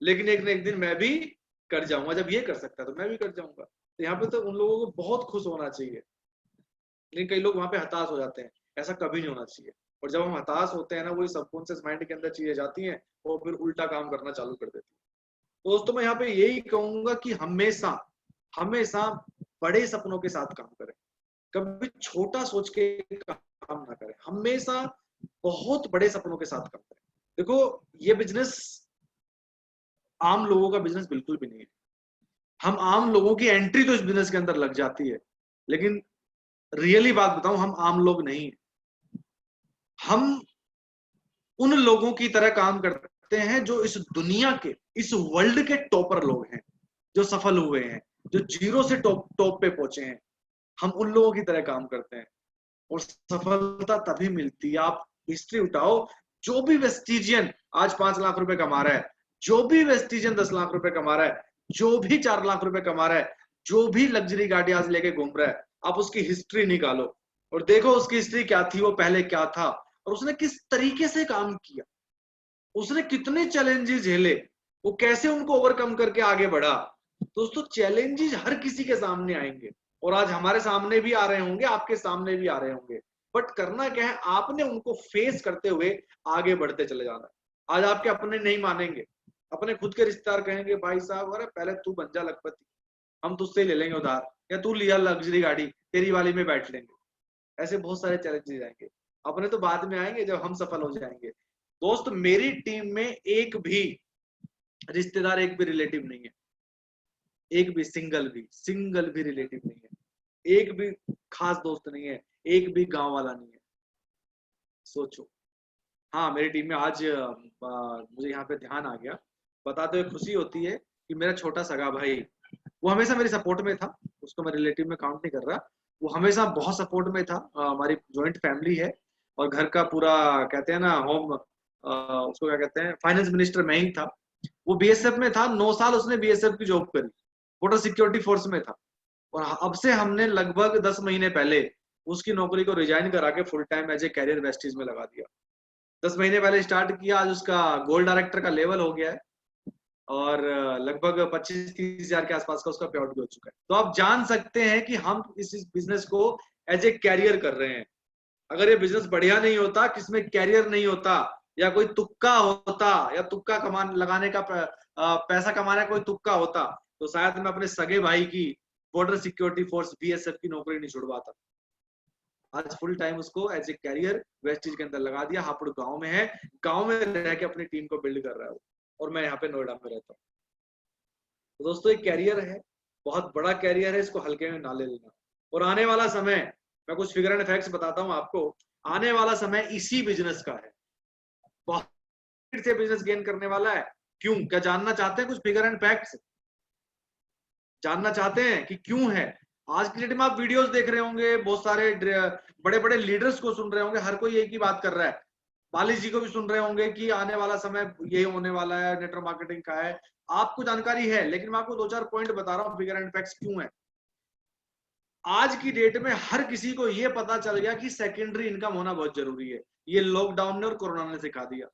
लेकिन एक न एक दिन मैं भी कर जाऊंगा, जब ये कर सकता है तो मैं भी कर जाऊंगा। तो यहाँ पे तो उन लोगों को बहुत खुश होना चाहिए, लेकिन कई लोग वहां पे हताश हो जाते हैं। ऐसा कभी नहीं होना चाहिए। और जब हम हताश होते हैं ना, वही सबकॉन्शियस माइंड के अंदर चीजें जाती हैं, और फिर उल्टा काम करना चालू कर देती है। तो दोस्तों, मैं यहाँ पे यही कहूंगा कि हमेशा हमेशा बड़े सपनों के साथ काम करें, कभी छोटा सोच के काम ना करें, हमेशा बहुत बड़े सपनों के साथ काम करें। देखो, ये बिजनेस आम लोगों का बिजनेस बिल्कुल भी नहीं है। हम आम लोगों की एंट्री तो इस बिजनेस के अंदर लग जाती है, लेकिन रियली बात बताऊं, हम आम लोग नहीं है। हम उन लोगों की तरह काम करते हैं जो इस दुनिया के, इस वर्ल्ड के टॉपर लोग हैं, जो सफल हुए हैं, जो जीरो से टॉप पे पहुंचे हैं। हम उन लोगों की तरह काम करते हैं, और सफलता तभी मिलती है। आप हिस्ट्री उठाओ, जो भी वेस्टिजियन आज 5 लाख रुपए कमा रहा है, जो भी वेस्टिजियन 10 लाख रुपए कमा रहा है, जो भी 4 लाख रुपए कमा रहा है, जो भी लग्जरी गाड़ी आज लेके घूम रहा है, आप उसकी हिस्ट्री निकालो और देखो उसकी हिस्ट्री क्या थी, वो पहले क्या था, और उसने किस तरीके से काम किया, उसने कितने चैलेंजेस झेले, वो कैसे उनको ओवरकम करके आगे बढ़ा। दोस्तों, चैलेंजेस हर किसी के सामने आएंगे, और आज हमारे सामने भी आ रहे होंगे, आपके सामने भी आ रहे होंगे, बट करना क्या है, आपने उनको फेस करते हुए आगे बढ़ते चले जाना है। आज आपके अपने नहीं मानेंगे, अपने खुद के रिश्तेदार कहेंगे भाई साहब अरे पहले तू बन जा लखपति, हम तुझसे ही ले लेंगे उधार, या तू लिया लग्जरी गाड़ी तेरी वाली में बैठ लेंगे। ऐसे बहुत सारे चैलेंजेस आएंगे। अपने तो बाद में आएंगे जब हम सफल हो जाएंगे। दोस्त मेरी टीम में एक भी रिश्तेदार, एक भी रिलेटिव नहीं है, एक भी सिंगल भी रिलेटिव नहीं है, एक भी खास दोस्त नहीं है, एक भी गांव वाला नहीं है। सोचो। हाँ मेरी टीम में आज मुझे यहाँ पे ध्यान आ गया, बताते हुए खुशी होती है कि मेरा छोटा सगा भाई, वो हमेशा मेरी सपोर्ट में था, उसको मैं रिलेटिव में काउंट नहीं कर रहा, वो हमेशा बहुत सपोर्ट में था। हमारी जॉइंट फैमिली है और घर का पूरा कहते हैं ना होम, उसको क्या कहते हैं, फाइनेंस मिनिस्टर मैं ही था। वो बीएसएफ में था, 9 साल उसने बीएसएफ की जॉब करी, बॉर्डर सिक्योरिटी फोर्स में था। और अब से हमने लगभग 10 महीने पहले उसकी नौकरी को रिजाइन करा के full time as a career वेस्टीज में लगा दिया। 10 महीने पहले स्टार्ट किया, आज उसका गोल्ड डायरेक्टर का लेवल हो गया है और लगभग 25-30 हजार के आसपास का उसका पे आउट भी हो चुका है। तो आप जान सकते हैं कि हम इस बिजनेस को एज ए कैरियर कर रहे हैं। अगर ये बिजनेस बढ़िया नहीं होता, किसमें कैरियर नहीं होता, या कोई तुक्का होता, या तुक्का कमान लगाने का पैसा कमाने का कोई तुक्का होता, तो शायद मैं अपने सगे भाई की बॉर्डर सिक्योरिटी फोर्स बीएसएफ की नौकरी नहीं छुड़वाता। आज फुल टाइम उसको एज ए कैरियर वेस्टिज के अंदर लगा दिया। हापुड़ गांव में है, गांव में रह के अपनी टीम को बिल्ड कर रहा है, और मैं यहाँ पे नोएडा में रहता हूँ। तो दोस्तों एक कैरियर है, बहुत बड़ा कैरियर है, इसको हल्के में ना ले लेना। और आने वाला समय, मैं कुछ फिगर एंड फैक्ट्स बताता हूँ आपको, आने वाला समय इसी बिजनेस का है, बहुत से बिजनेस गेन करने वाला है। क्यों? क्या जानना चाहते हैं कुछ फिगर एंड फैक्ट्स? जानना चाहते हैं कि क्यों है? आज की डेट में आप वीडियोस देख रहे होंगे, बहुत सारे बड़े बड़े लीडर्स को सुन रहे होंगे, हर कोई एक ही बात कर रहा है। बाली जी को भी सुन रहे होंगे कि आने वाला समय ये होने वाला है, नेटवर्क मार्केटिंग का है। आपको जानकारी है, लेकिन मैं आपको 2-4 पॉइंट बता रहा हूँ फिगर एंड फैक्ट्स क्यों है। आज की डेट में हर किसी को ये पता चल गया कि सेकेंडरी इनकम होना बहुत जरूरी है। ये लॉकडाउन ने और कोरोना ने सिखा दिया।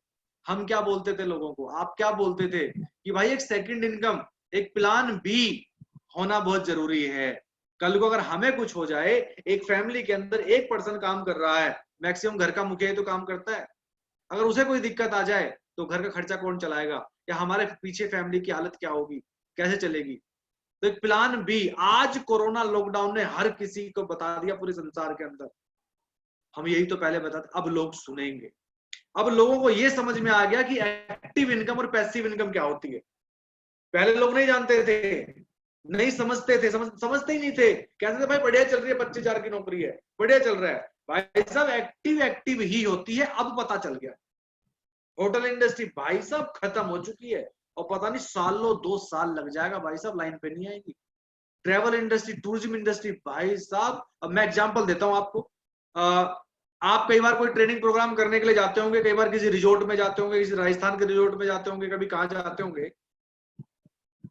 हम क्या बोलते थे लोगों को, आप क्या बोलते थे कि भाई एक सेकंड इनकम, एक प्लान बी होना बहुत जरूरी है। कल को अगर हमें कुछ हो जाए, एक फैमिली के अंदर एक पर्सन काम कर रहा है, मैक्सिमम घर का मुखिया तो काम करता है, अगर उसे कोई दिक्कत आ जाए तो घर का खर्चा कौन चलाएगा, या हमारे पीछे फैमिली की हालत क्या होगी, कैसे चलेगी। तो एक प्लान बी आज कोरोना लॉकडाउन ने हर किसी को बता दिया पूरे संसार के अंदर। हम यही तो पहले बताते, अब लोग सुनेंगे। अब लोगों को ये समझ में आ गया कि एक्टिव इनकम और पैसिव इनकम क्या होती है। पहले लोग नहीं जानते थे, नहीं समझते थे, समझते ही नहीं थे, कहते थे भाई बढ़िया चल रही है, 25,000 की नौकरी है, बढ़िया चल रहा है। भाई साहब एक्टिव ही होती है, अब पता चल गया। होटल इंडस्ट्री भाई साहब खत्म हो चुकी है, और पता नहीं सालों 2 साल लग जाएगा भाई साहब, लाइन पे नहीं आएगी। ट्रेवल इंडस्ट्री, टूरिज्म इंडस्ट्री भाई साहब, अब मैं एग्जांपल देता हूं आपको। आप कई बार कोई ट्रेनिंग प्रोग्राम करने के लिए जाते होंगे, कई बार किसी रिजोर्ट में जाते होंगे, किसी राजस्थान के रिजोर्ट में जाते होंगे, कभी कहाँ जाते होंगे।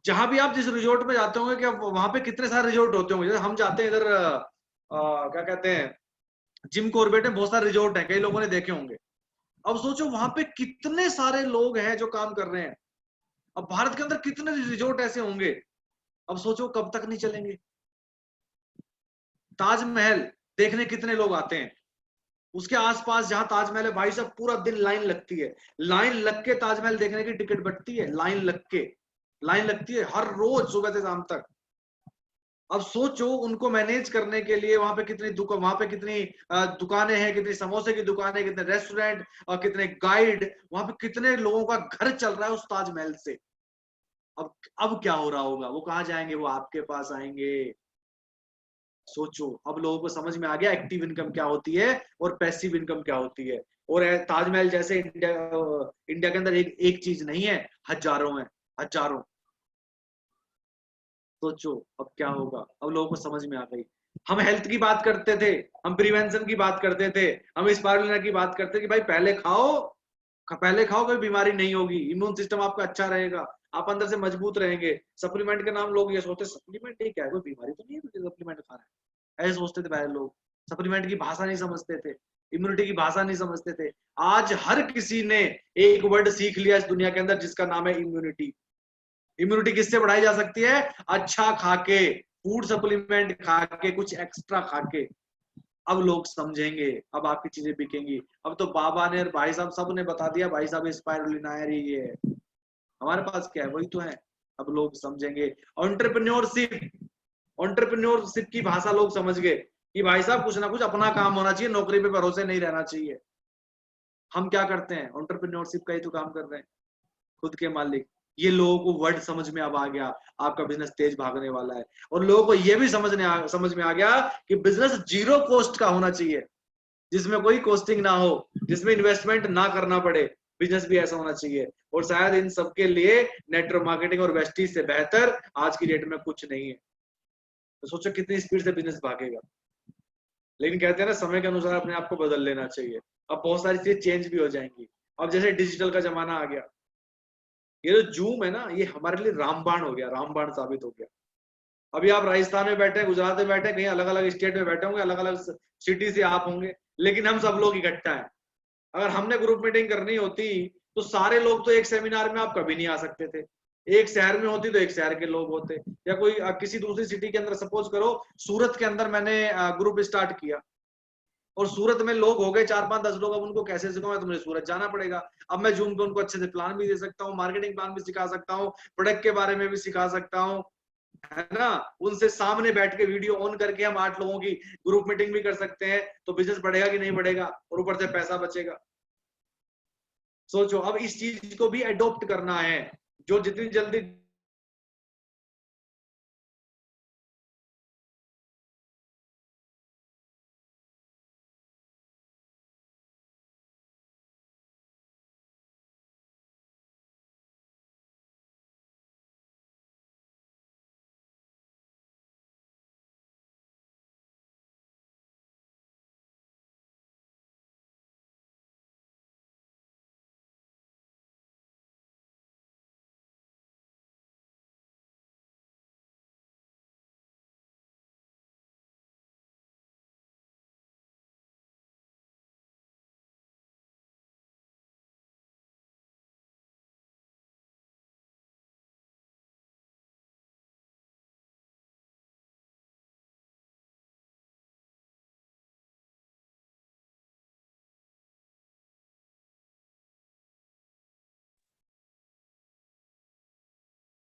जहां भी आप जिस रिजोर्ट में जाते होंगे, क्या वहां पे कितने सारे रिजोर्ट होते होंगे। जैसे हम जाते हैं इधर क्या कहते हैं, जिम कॉर्बेट में बहुत सारे रिजोर्ट हैं, कई लोगों ने देखे होंगे। अब सोचो वहां पे कितने सारे लोग हैं जो काम कर रहे हैं। अब भारत के अंदर कितने रिजोर्ट ऐसे होंगे, अब सोचो कब तक नहीं चलेंगे। ताजमहल देखने कितने लोग आते हैं, उसके आसपास जहां ताजमहल है भाई साहब पूरा दिन लाइन लगती है, लाइन लग के ताजमहल देखने की टिकट बटती है, लाइन लगती है हर रोज सुबह से शाम तक। अब सोचो उनको मैनेज करने के लिए वहां पे कितनी दुकानें हैं, कितनी समोसे की दुकानें, कितने रेस्टोरेंट और कितने गाइड, वहां पे कितने लोगों का घर चल रहा है उस ताजमहल से। अब क्या हो रहा होगा, वो कहाँ जाएंगे, वो आपके पास आएंगे। सोचो अब लोगों को समझ में आ गया एक्टिव इनकम क्या होती है और पैसिव इनकम क्या होती है। और ताजमहल जैसे इंडिया के अंदर एक चीज नहीं है, हजारों है, हजारों। सोचो अब क्या होगा, अब लोगों को समझ में आ गई। हम हेल्थ की बात करते थे, हम प्रिवेंशन की बात करते थे, हम स्पाइरुलिना की बात करते कि भाई पहले खाओ कोई बीमारी नहीं होगी, इम्यून सिस्टम आपका अच्छा रहेगा, आप अंदर से मजबूत रहेंगे। सप्लीमेंट के नाम लोग ये सोचते सप्लीमेंट क्या है, कोई बीमारी तो नहीं है सप्लीमेंट खा रहा है, ऐसे सोचते थे पहले लोग। सप्लीमेंट की भाषा नहीं समझते थे, इम्यूनिटी की भाषा नहीं समझते थे। आज हर किसी ने एक वर्ड सीख लिया इस दुनिया के अंदर जिसका नाम है इम्यूनिटी। इम्यूनिटी किससे बढ़ाई जा सकती है? अच्छा खाके, फूड सप्लीमेंट खाके, कुछ एक्स्ट्रा खाके। अब लोग समझेंगे, अब आपकी चीजें बिकेंगी। अब तो बाबा ने और भाई साहब सब ने बता दिया भाई साहब स्पाइरुलिना है ये। हमारे पास क्या है वही तो है। अब लोग समझेंगे एंटरप्रेन्योरशिप की भाषा लोग समझ गए कि भाई साहब कुछ ना कुछ अपना काम होना चाहिए, नौकरी पे भरोसे नहीं रहना चाहिए। हम क्या करते हैं, एंटरप्रेन्योरशिप का ही तो काम कर रहे हैं, खुद के मालिक। ये लोगों को वर्ड समझ में अब आ गया, आपका बिजनेस तेज भागने वाला है। और लोगों को ये भी समझ में आ गया कि बिजनेस जीरो कॉस्ट का होना चाहिए, जिसमें कोई कॉस्टिंग ना हो, जिसमें इन्वेस्टमेंट ना करना पड़े। बिजनेस भी ऐसा होना चाहिए। और शायद इन सबके लिए नेटवर्क मार्केटिंग और वेस्टीज से बेहतर आज की डेट में कुछ नहीं है। तो सोचो कितनी स्पीड से बिजनेस भागेगा। लेकिन कहते हैं ना, समय के अनुसार अपने आप को बदल लेना चाहिए। अब बहुत सारी चीजें चेंज भी हो जाएंगी। अब जैसे डिजिटल का जमाना आ गया, ये जो जूम है ना, ये हमारे लिए रामबाण हो गया, रामबाण साबित हो गया। अभी आप राजस्थान में बैठे, गुजरात में बैठे, कहीं अलग अलग स्टेट में बैठे होंगे, अलग अलग सिटी से आप होंगे, लेकिन हम सब लोग इकट्ठा हैं। अगर हमने ग्रुप मीटिंग करनी होती तो सारे लोग तो एक सेमिनार में आप कभी नहीं आ सकते थे। एक शहर में होती तो एक शहर के लोग होते, या कोई किसी दूसरी सिटी के अंदर, सपोज करो सूरत के अंदर मैंने ग्रुप स्टार्ट किया और सूरत में लोग हो गए 4 5 10 लोग। अब उनको कैसे सिखाऊं, तो मुझे सूरत जाना पड़ेगा। अब मैं जूम पे उनको अच्छे से प्लान भी दे सकता हूँ, मार्केटिंग प्लान भी सिखा सकता हूँ, प्रोडक्ट के बारे में भी सिखा सकता हूँ, है ना। उनसे सामने बैठ के वीडियो ऑन करके हम 8 लोगों की ग्रुप मीटिंग भी कर सकते हैं। तो बिजनेस बढ़ेगा कि नहीं बढ़ेगा, और ऊपर से पैसा बचेगा। सोचो, अब इस चीज को भी अडॉप्ट करना है, जो जितनी जल्दी।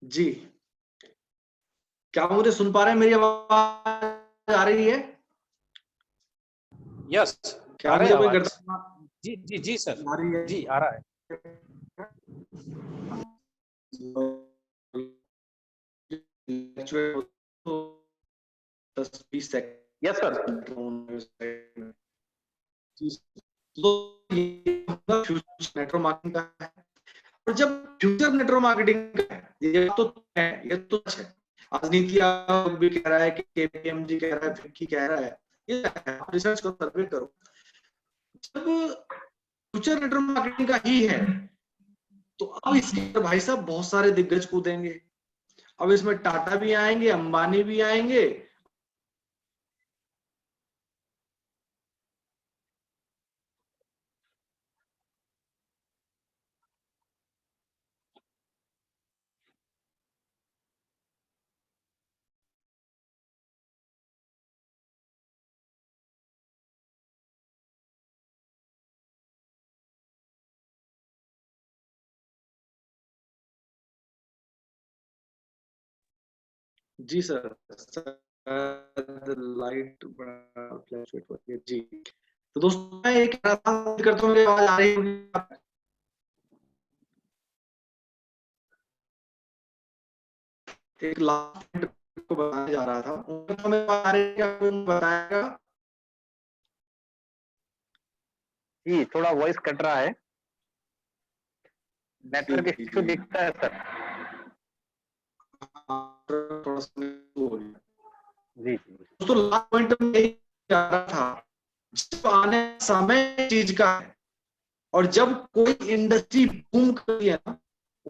जी, क्या मुझे सुन पा रहे हैं? मेरी आवाज आ रही है? यस, क्या आ रहे मुझे कोई आवाज? गर्दन जी जी जी सर, आ रही है? जी आ रहा है। 10 20 सेकंड। Yes sir. तो फ्यूचर नेटवर्क मार्केटिंग का है। और जब फ्यूचर नेटवर्क मार्केटिंग का है, ये तो है, ये तो है। आज नीति आयोग भी कह रहा है, कि केपीएमजी कह रहा है, फिक्की कह रहा है, ये है। आप रिसर्च करो, सर्वे करो। जब फ्यूचर नेटवर्क मार्केटिंग का ही है, तो अब इसके अंदर भाई साहब बहुत सारे दिग्गज कूदेंगे। अब इसमें टाटा भी आएंगे, अंबानी भी आएंगे। जी सर, लाइट जी। तो दोस्तों मैं एक करता हूँ, मेरी आवाज आ रही होगी? एक लास्ट को बताने जा रहा था, उनको मैं बताएगा। जी, थोड़ा वॉइस कट रहा है, नेटवर्क इश्यू दिखता है सर। थोड़ा सा हो गया। जी दोस्तों लास्ट पॉइंट में यही जा रहा था, जब आने समय चीज का है, और जब कोई इंडस्ट्री बूम करती है ना,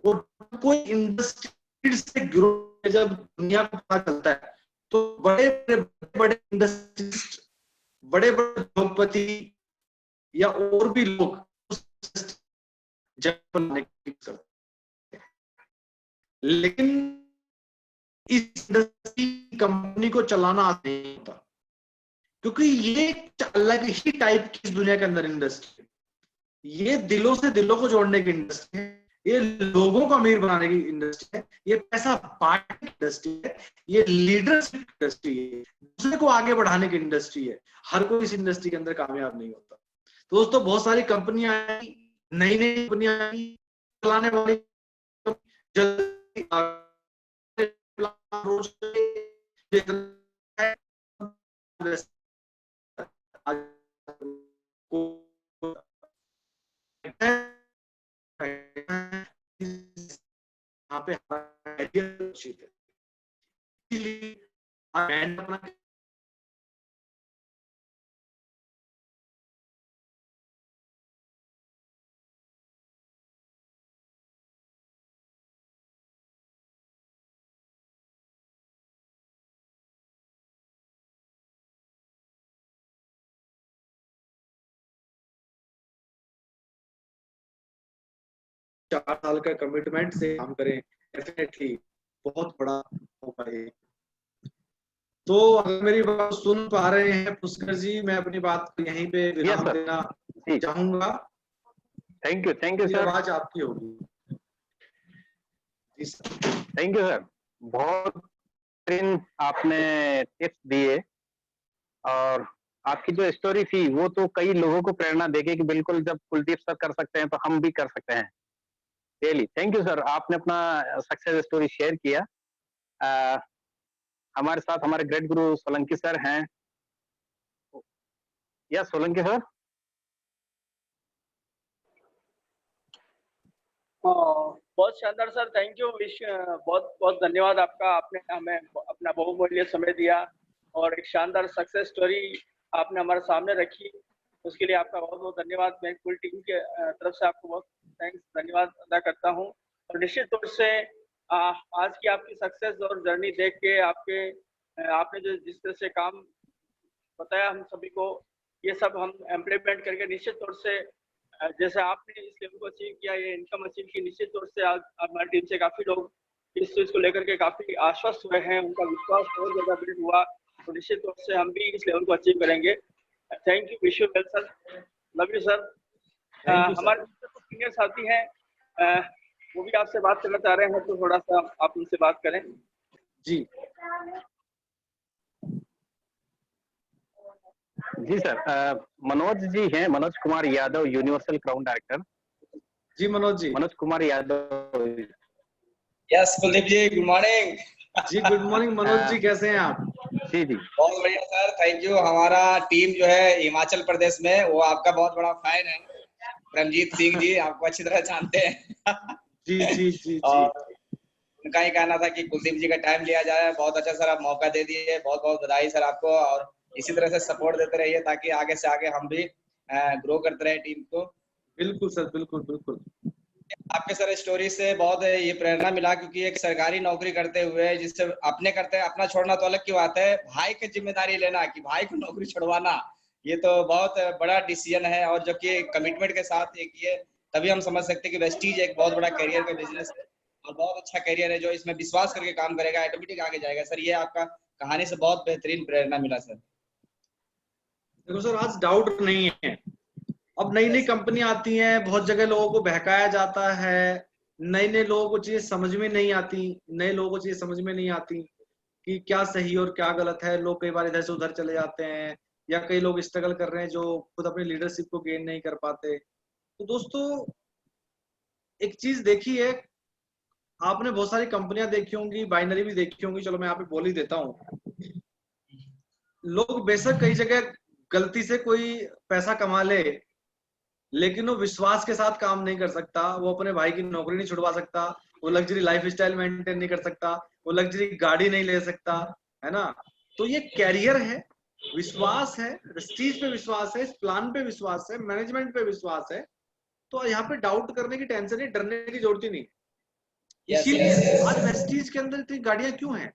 वो कोई इंडस्ट्री से ग्रो, जब दुनिया को पता चलता है, तो बड़े बड़े इंडस्ट्री, बड़े बड़े उद्योगपति या और भी लोग लेकिन इस इंडस्ट्री कंपनी को चलाना आसान नहीं होता, क्योंकि ये अलग ही टाइप की इस दुनिया के अंदर इंडस्ट्री, ये दिलों से दिलों को जोड़ने की इंडस्ट्री है। ये लोगों को अमीर बनाने की इंडस्ट्री है, ये पैसा बांटने की इंडस्ट्री है, ये लीडरशिप इंडस्ट्री है, दूसरे को आगे बढ़ाने की इंडस्ट्री है। हर कोई इस इंडस्ट्री के अंदर कामयाब नहीं होता। तो दोस्तों बहुत सारी कंपनियां आई, नई नई कंपनियां आई, चलाने वाली जल्दी यहाँ पे हमारा career सुरक्षित है। इसीलिए मैंने अपना चार साल का कमिटमेंट से काम करें, डेफिनेटली बहुत बड़ा मौका है। तो अगर मेरी बात सुन पा रहे हैं पुष्कर जी, मैं अपनी बात को यहीं पे विराम देना चाहूंगा। Thank you sir. आवाज आपकी होगी। थैंक यू सर, बहुत आपने टिप्स दिए और आपकी जो स्टोरी थी वो तो कई लोगों को प्रेरणा देगी कि बिल्कुल जब कुलदीप सर कर सकते हैं तो हम भी कर सकते हैं। रियली थैंक यू सर, आपने अपना सक्सेस स्टोरी शेयर किया। हमारे साथ हमारे ग्रेट गुरु सोलंकी सर हैं। या सोलंकी सर? बहुत शानदार सर, थैंक यू। बहुत बहुत धन्यवाद आपका, आपने हमें अपना बहुमूल्य समय दिया और एक शानदार सक्सेस स्टोरी आपने हमारे सामने रखी, उसके लिए आपका बहुत बहुत धन्यवाद। मैं फुल टीम के तरफ से आपको बहुत धन्यवाद अदा करता हूं। और निश्चित तौर से आज की आपकी सक्सेस और जर्नी देख के आपने जो जिस तरह से काम बताया हम सभी को, ये सब हम इम्प्लीमेंट करके निश्चित तौर से जैसे आपने इस लेवल को अचीव किया, ये इनकम अचीव की, निश्चित तौर से आज हमारी टीम से काफी लोग इस चीज को लेकर के काफी आश्वस्त हुए हैं, उनका विश्वास बहुत ज्यादा बिल्ड हुआ। तो निश्चित तौर से हम भी इस लेवल को अचीव करेंगे। Thank you, wish you well sir, love you sir. हमारे सीनियर साथी हैं, वो भी आपसे बात करना चाह रहे हैं, तो थोड़ा सा आप उनसे बात करें। जी जी सर, मनोज जी हैं, Manoj Kumar Yadav, universal crown director. जी Manoj ji. Manoj Kumar Yadav. Yes Kuldeep ji, good morning. जी गुड मॉर्निंग मनोज जी, कैसे हैं आप? जी जी बहुत बढ़िया सर, थैंक यू। हमारा टीम जो है हिमाचल प्रदेश में, वो आपका बहुत बड़ा फैन है, रमजीत सिंह जी, आपको अच्छी तरह जानते हैं। जी जी जी और जी। उनका ही कहना था कि कुलदीप जी का टाइम लिया जाए। बहुत अच्छा सर, आप मौका दे दिए, बहुत बहुत बधाई सर आपको। और इसी तरह से सपोर्ट देते रहिए ताकि आगे से आगे हम भी ग्रो करते रहे टीम को। बिल्कुल सर, बिल्कुल बिल्कुल। आपके सर स्टोरी से बहुत ये प्रेरणा मिला, क्योंकि एक सरकारी नौकरी करते हुए जिससे अपने करते हैं, अपना छोड़ना तो अलग की बात है, भाई की जिम्मेदारी लेना कि भाई को नौकरी छुड़वाना, ये तो बहुत बड़ा डिसीजन है। और जो कि कमिटमेंट के साथ एक ये, तभी हम समझ सकते हैं कि वेस्टीज एक बहुत बड़ा करियर का बिजनेस है और बहुत अच्छा करियर है। जो इसमें विश्वास करके काम करेगा ऑटोमेटिक आगे जाएगा। सर ये आपका कहानी से बहुत बेहतरीन प्रेरणा मिला सर। देखो सर, आज डाउट नहीं है, अब नई नई कंपनियां आती हैं, बहुत जगह लोगों को बहकाया जाता है, नए नए लोगों को चीजें समझ में नहीं आती, नए लोगों को चीजें समझ में नहीं आती कि क्या सही और क्या गलत है। लोग कई बार इधर से उधर चले जाते हैं, या कई लोग स्ट्रगल कर रहे हैं जो खुद अपनी लीडरशिप को गेन नहीं कर पाते। तो दोस्तों एक चीज देखी है, आपने बहुत सारी कंपनियां देखी होंगी, बाइनरी भी देखी होंगी, चलो मैं यहाँ पे बोल ही देता हूँ। लोग बेशक कई जगह गलती से कोई पैसा कमा ले, लेकिन वो विश्वास के साथ काम नहीं कर सकता, वो अपने भाई की नौकरी नहीं छुड़वा सकता, वो लग्जरी लाइफ स्टाइल मेंटेन नहीं कर सकता, वो लग्जरी गाड़ी नहीं ले सकता, है ना। तो ये कैरियर है, विश्वास है, प्रेस्टीज पे विश्वास है, इस प्लान पे विश्वास है, मैनेजमेंट पे विश्वास है। तो यहाँ पे डाउट करने की टेंशन नहीं, डरने की जरूरत ही नहीं। इसीलिए आज प्रेस्टीज के अंदर इतनी गाड़ियां क्यों हैं,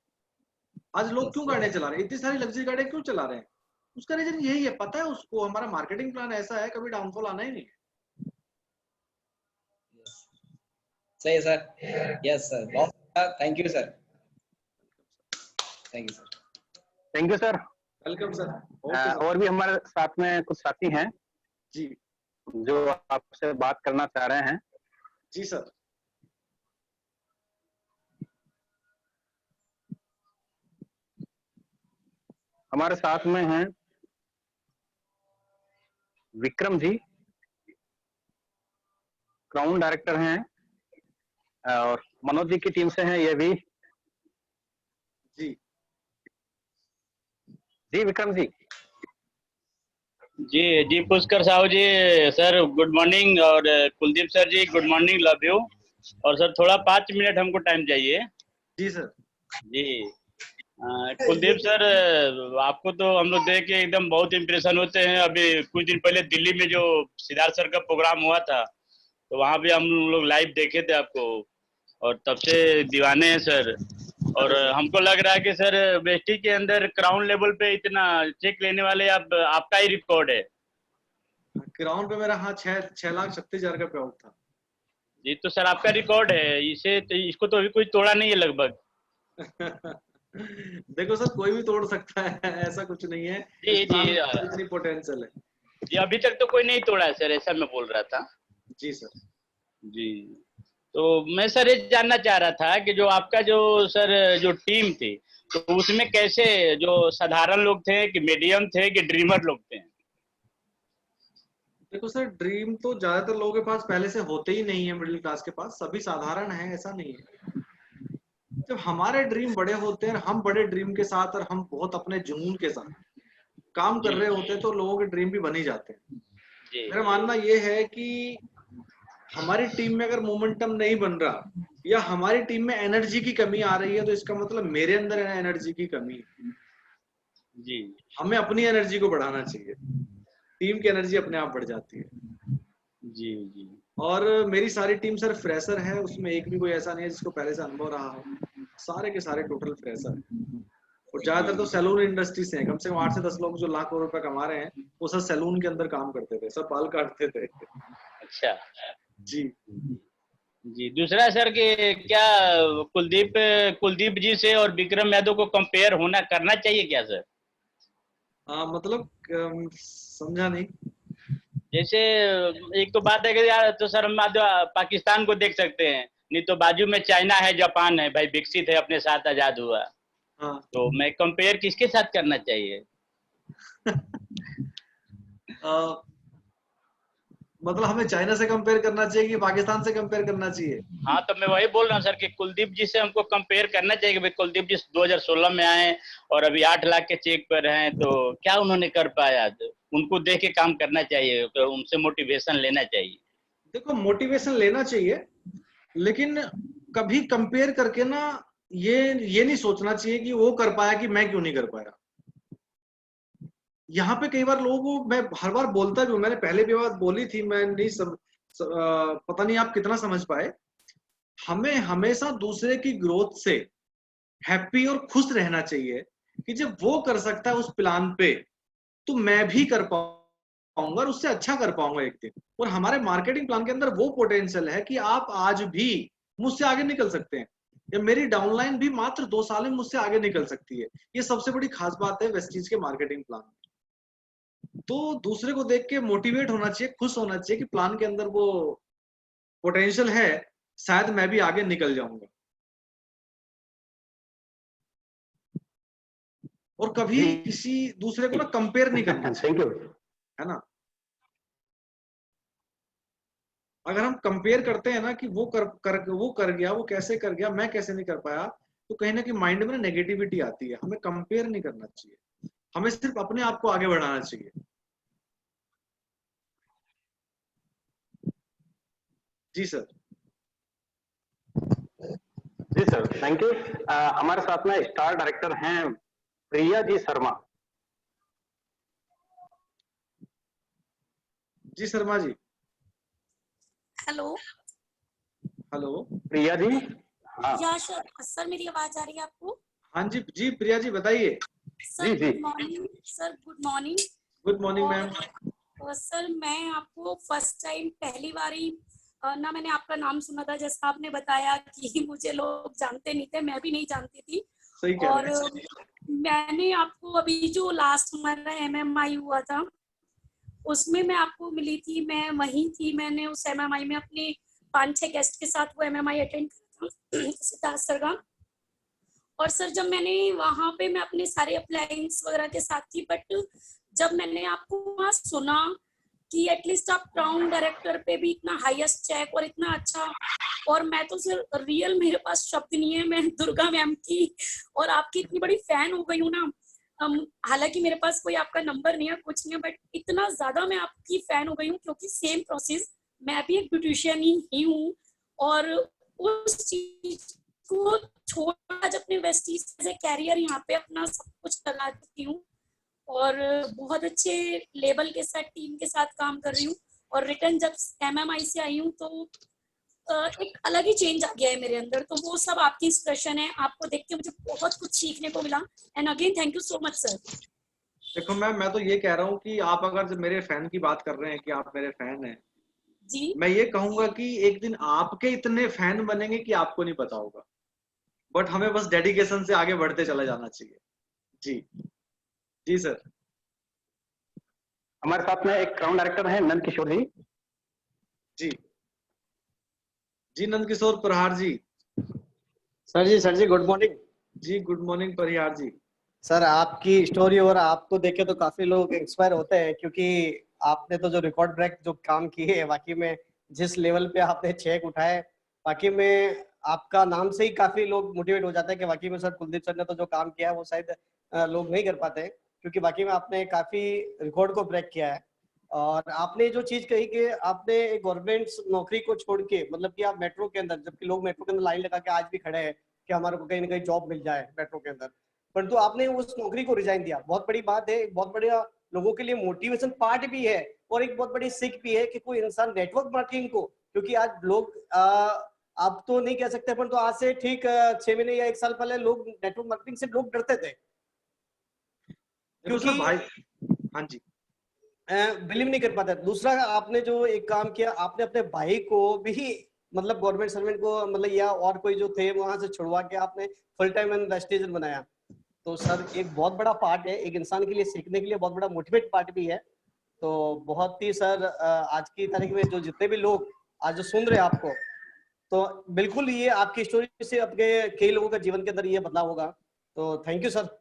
आज लोग क्यों गाड़ियां चला रहे हैं, इतनी सारी लग्जरी गाड़ियां क्यों चला रहे हैं? उसका रीजन यही है, पता है उसको हमारा मार्केटिंग प्लान ऐसा है, कभी डाउनफॉल आना ही नहीं है। सही है सर, यस सर, बहुत thank you sir, thank you sir. Thank you sir, welcome sir. और भी हमारे साथ में कुछ साथी हैं जी जो आपसे बात करना चाह रहे हैं। जी सर। हमारे साथ में हैं विक्रम जी, क्राउन डायरेक्टर हैं, और मनोज जी की टीम से हैं ये भी। जी जी विक्रम जी। जी जी Pushkar Sahu ji, sir good morning, और Kuldeep sir ji good morning, love you. और सर थोड़ा 5 मिनट हमको टाइम चाहिए। जी सर। जी कुलदीप सर, आपको तो हम लोग देख के एकदम बहुत इम्प्रेशन होते हैं। अभी कुछ दिन पहले दिल्ली में जो सिद्धार्थ सर का प्रोग्राम हुआ था, तो वहाँ भी हम लोग लाइव देखे थे आपको, और तब से दीवाने हैं सर। और हमको लग रहा है कि सर वेस्टी के अंदर क्राउन लेवल पे इतना चेक लेने वाले आपका ही रिकॉर्ड है। ग्राउंड पे मेरा, हाँ, 6,36,000 का पे आउट था। जी, तो सर आपका रिकॉर्ड है, इसको तो अभी कोई तोड़ा नहीं है लगभग। देखो सर, कोई भी तोड़ सकता है, ऐसा कुछ नहीं है। जी इस प्लान जी में इतनी पोटेंशियल है। जी, अभी तक तो कोई नहीं तोड़ा है सर, ऐसा मैं बोल रहा था। जी सर। जी, तो मैं सर ये जानना चाह रहा था कि जो आपका जो सर जो टीम थी, तो उसमें कैसे जो साधारण लोग थे कि मीडियम थे कि ड्रीमर लोग थे? देखो सर, ड्रीम तो ज्यादातर लोगों के पास पहले से होते ही नहीं है, मिडिल क्लास के पास सभी साधारण है, ऐसा नहीं है। जब हमारे ड्रीम बड़े होते हैं, हम बड़े ड्रीम के साथ और हम बहुत अपने जुनून के साथ काम कर रहे होते हैं, तो लोगों के ड्रीम भी बन ही जाते हैं। जी मेरा मानना ये है कि हमारी टीम में अगर मोमेंटम नहीं बन रहा या हमारी टीम में एनर्जी की कमी आ रही है, तो इसका मतलब मेरे अंदर एनर्जी की कमी है। जी हमें अपनी एनर्जी को बढ़ाना चाहिए, टीम की एनर्जी अपने आप बढ़ जाती है। जी जी और मेरी सारी टीम सर फ्रेशर है, उसमें एक भी कोई ऐसा नहीं है जिसको पहले से अनुभव रहा हो। सारे के सारे टोटल फ्रेशर है, और ज्यादातर तो सैलून इंडस्ट्री से हैं। कम से कम 8 से 10 लोग जो लाखों रुपए कमा रहे हैं, वो सब सैलून के अंदर काम करते थे, सब बाल काटते थे। अच्छा जी जी। दूसरा सर कि क्या कुलदीप कुलदीप जी से और विक्रम यादव को कंपेयर होना करना चाहिए क्या सर? मतलब समझा नहीं। जैसे एक तो बात है कि यार, तो सर हम पाकिस्तान को देख सकते हैं, नहीं तो बाजू में चाइना है, जापान है, भाई विकसित है, अपने साथ आजाद हुआ। हाँ। तो मैं कंपेयर किसके साथ करना चाहिए? मतलब हमें चाइना से कंपेयर करना चाहिए कि पाकिस्तान से कंपेयर करना चाहिए? हाँ, तो मैं वही बोल रहा हूँ सर कि कुलदीप जी से हमको कंपेयर करना चाहिए कि भाई कुलदीप जी 2016 में आए और अभी 8 लाख के चेक पर हैं, तो क्या उन्होंने कर पाया? उनको देख के काम करना चाहिए, तो उनसे मोटिवेशन लेना चाहिए। देखो, मोटिवेशन लेना चाहिए, लेकिन कभी कंपेयर करके ना ये नहीं सोचना चाहिए कि वो कर पाया कि मैं क्यों नहीं कर पाया। यहाँ पे कई बार लोगों को मैं हर बार बोलता भी हूँ, मैंने पहले भी बात बोली थी, मैं नहीं पता नहीं आप कितना समझ पाए। हमें हमेशा दूसरे की ग्रोथ से हैप्पी और खुश रहना चाहिए कि जब वो कर सकता है उस प्लान पे, तो मैं भी कर पाऊंगा और उससे अच्छा कर पाऊंगा एक दिन। और हमारे मार्केटिंग प्लान के अंदर वो पोटेंशियल है कि आप आज भी मुझसे आगे निकल सकते हैं, या मेरी डाउनलाइन भी मात्र 2 साल में मुझसे आगे निकल सकती है। ये सबसे बड़ी खास बात है वेस्टीज के मार्केटिंग प्लान में। तो दूसरे को देख के मोटिवेट होना चाहिए, खुश होना चाहिए कि प्लान के अंदर वो पोटेंशियल है, शायद मैं भी आगे निकल जाऊंगा। और कभी किसी दूसरे को ना कंपेयर नहीं करना चाहिए, थैंक यू। है ना। अगर हम कंपेयर करते हैं ना कि वो कर गया, वो कैसे कर गया, मैं कैसे नहीं कर पाया, तो कहीं ना कहीं माइंड में नेगेटिविटी आती है। हमें कंपेयर नहीं करना चाहिए, हमें सिर्फ अपने आप को आगे बढ़ाना चाहिए। जी सर। जी सर, थैंक यू। हमारे साथ में स्टार डायरेक्टर हैं प्रिया जी शर्मा। जी शर्मा जी। हेलो। हेलो प्रिया जी। हाँ या सर मेरी आवाज आ रही है आपको? हाँ जी जी, प्रिया जी बताइए। Sir good morning. Sir good morning. Good morning ma'am. Sir मैं आपको फर्स्ट टाइम पहली बार ही ना मैंने आपका नाम सुना था, जैसा आपने बताया कि मुझे लोग जानते नहीं थे, मैं भी नहीं जानती थी। सही कह और रहे हैं। मैंने आपको अभी जो लास्ट हमारा MMI हुआ था उसमें मैं आपको मिली थी, मैं वहीं थी। मैंने उस MMI में अपने 5-6 गेस्ट के साथ वो MMI अटेंड किया था सिद्धार्थ सर का। और सर जब मैंने वहां पे मैं अपने सारे अप्लायंस वगैरह के साथ थी, बट जब मैंने आपको वहाँ सुना कि एटलीस्ट आप क्राउन डायरेक्टर पे भी इतना हाईएस्ट चेक और इतना अच्छा, और मैं तो सर रियल मेरे पास शब्द नहीं है, मैं दुर्गा मैम की और आपकी इतनी बड़ी फैन हो गई हूँ ना। हालांकि मेरे पास कोई आपका नंबर नहीं है, कुछ नहीं है, बट इतना ज्यादा मैं आपकी फैन हो गई हूँ क्योंकि सेम प्रोसेस, मैं भी एक ब्यूटिशियन ही हूँ और उस चीज को छोड़ आज अपने वेस्टीज से कैरियर यहाँ पे अपना सब कुछ लगा चुकी हूँ और बहुत अच्छे लेवल के साथ टीम के साथ काम कर रही हूँ। और रिटर्न जब MMI से आई हूँ तो एक अलग ही चेंज आ गया है मेरे अंदर, तो वो सब आपकी इंस्पिरेशन है, आपको देख के मुझे बहुत कुछ सीखने को मिला। And again thank you so much sir. देखो मैम, मैं तो ये कह रहा हूँ कि आप अगर जब मेरे फैन की बात कर रहे हैं कि आप मेरे फैन हैं, जी मैं ये कहूंगा कि एक दिन आपके इतने फैन बनेंगे कि आपको नहीं पता होगा, बट हमें बस डेडिकेशन से आगे बढ़ते चला जाना चाहिए। जी जी सर। हमारे साथ में एक क्राउन डायरेक्टर है नंद किशोर जी। जी जी नंद किशोर प्रहार जी। Sir ji good morning. जी गुड मॉर्निंग परिहार जी। सर आपकी स्टोरी और आपको देखे तो काफी लोग इंस्पायर होते हैं, क्योंकि आपने तो जो रिकॉर्ड ब्रेक जो काम किए है, वाकई में जिस लेवल पे आपने चेक उठाए, वाकई में आपका नाम से ही काफी लोग मोटिवेट हो जाते हैं कि वाकई में सर कुलदीप सर ने तो जो काम किया है वो शायद लोग नहीं कर पाते, क्योंकि वाकई में आपने काफी रिकॉर्ड को ब्रेक किया है। और आपने जो चीज कही कि आपने एक गवर्नमेंट नौकरी को छोड़ के, मतलब कि आप मेट्रो के अंदर, जबकि लोग मेट्रो के अंदर लाइन लगा के आज भी खड़े हैं कि हमारे को कहीं ना कहीं जॉब मिल जाए मेट्रो के अंदर, परंतु आपने उस नौकरी को रिजाइन दिया। बहुत बड़ी बात है, एक बहुत बढ़िया लोगों के लिए मोटिवेशन पार्ट भी है और एक बहुत बड़ी सीख भी है कि कोई इंसान नेटवर्क मार्केटिंग को, क्योंकि आज लोग आप तो नहीं कह सकते, पर तो आज से ठीक 6 महीने या 1 साल पहले लोग नेटवर्क मार्केटिंग से लोग डरते थे, क्योंकि भाई हाँ जी बिलीव नहीं कर पाते। दूसरा आपने जो एक काम किया, आपने अपने भाई को भी, मतलब गवर्नमेंट सर्वेंट को, मतलब या और कोई जो थे वहां से छुड़वा के आपने फुल टाइम इन्वेस्टिगेटर बनाया। तो सर एक बहुत बड़ा पार्ट है, एक इंसान के लिए सीखने के लिए बहुत बड़ा मोटिवेट पार्ट भी है। तो बहुत ही सर आज की तारीख में जो जितने भी लोग आज जो सुन रहे हैं आपको, तो बिल्कुल ये आपकी स्टोरी से अपने कई लोगों का जीवन के अंदर ये बदलाव होगा। तो थैंक यू सर।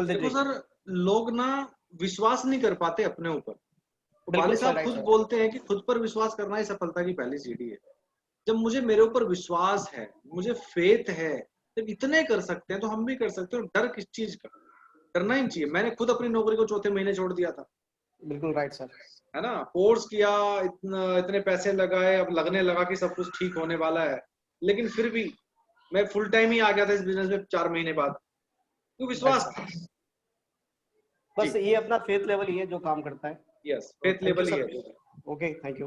देखो सर, लोग ना विश्वास नहीं कर पाते अपने ऊपर। तो वाली साहब खुद सर बोलते हैं कि खुद पर विश्वास करना ही सफलता की पहली सीढ़ी है। जब मुझे मेरे ऊपर विश्वास है, मुझे फेथ है, जब इतने कर सकते हैं तो हम भी कर सकते हैं। डर किस चीज का? करना ही चाहिए। मैंने खुद अपनी नौकरी को चौथे महीने छोड़ दिया था। बिल्कुल राइट सर, है ना, कोर्स किया, इतने पैसे लगाए, अब लगने लगा कि सब कुछ ठीक होने वाला है, लेकिन फिर भी मैं फुल टाइम ही आ गया था इस बिजनेस में 4 महीने बाद। तो विश्वास था। बस ये अपना फेथ लेवल ही है जो काम करता है। यस, फेथ लेवल ही है। Okay thank you.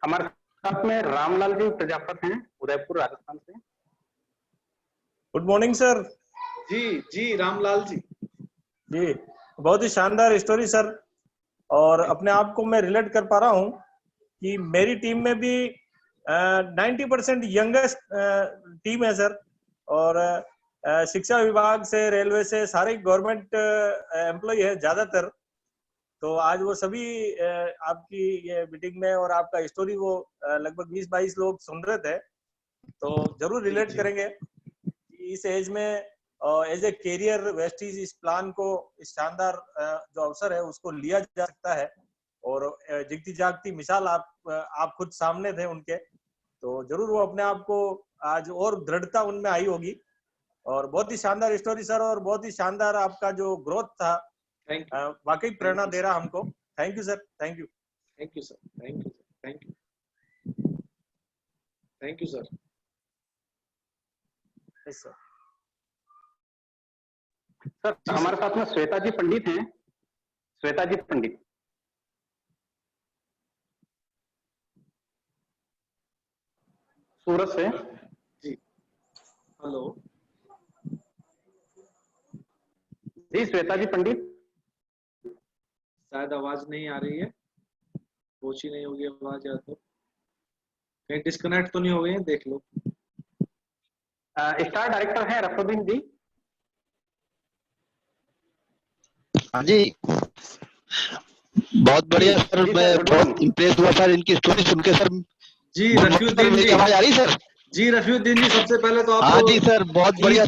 हमारे साथ में रामलाल जी प्रजापत हैं, उदयपुर राजस्थान से। Good morning sir. जी जी रामलाल जी। जी बहुत ही शानदार स्टोरी सर, और अपने आप को मैं रिलेट कर पा रहा हूँ कि मेरी टीम में भी 90% यंगेस्ट टीम है सर, और शिक्षा विभाग से, रेलवे से, सारे गवर्नमेंट एम्प्लॉय है ज्यादातर। तो आज वो सभी आपकी ये मीटिंग में और आपका स्टोरी वो लगभग 20-22 लोग सुन रहे थे, तो जरूर रिलेट करेंगे कि इस एज में एज ए कैरियर वेस्टीज इस प्लान को, इस शानदार जो अवसर है उसको लिया जा सकता है। और जिगती जागती मिसाल आप खुद सामने थे उनके, तो जरूर वो अपने आप को आज और दृढ़ता उनमें आई होगी। और बहुत ही शानदार स्टोरी सर, और बहुत ही शानदार आपका जो ग्रोथ था, वाकई प्रेरणा दे रहा हमको। Thank you sir, thank you. Thank you sir, thank you, thank you, thank you sir. Yes sir. Sir हमारे साथ में श्वेता जी पंडित हैं, श्वेता जी पंडित। सूरत से। जी हेलो जी श्वेता जी पंडित। शायद आवाज नहीं आ रही है, पहुंची नहीं होगी आवाज, या तो कहीं डिस्कनेक्ट तो नहीं हो गई है, देख लो। स्टार डायरेक्टर है रफुद्दीन जी। हाँ जी, बहुत बढ़िया सर, मैं बहुत इम्प्रेस हुआ सर इनकी स्टोरी सुन के सर। जी रफीउद्दीन जी, आवाज आ रही सर? जी रफीउद्दीन जी, सबसे पहले तो हाँ आपको जी सर, बहुत बढ़िया।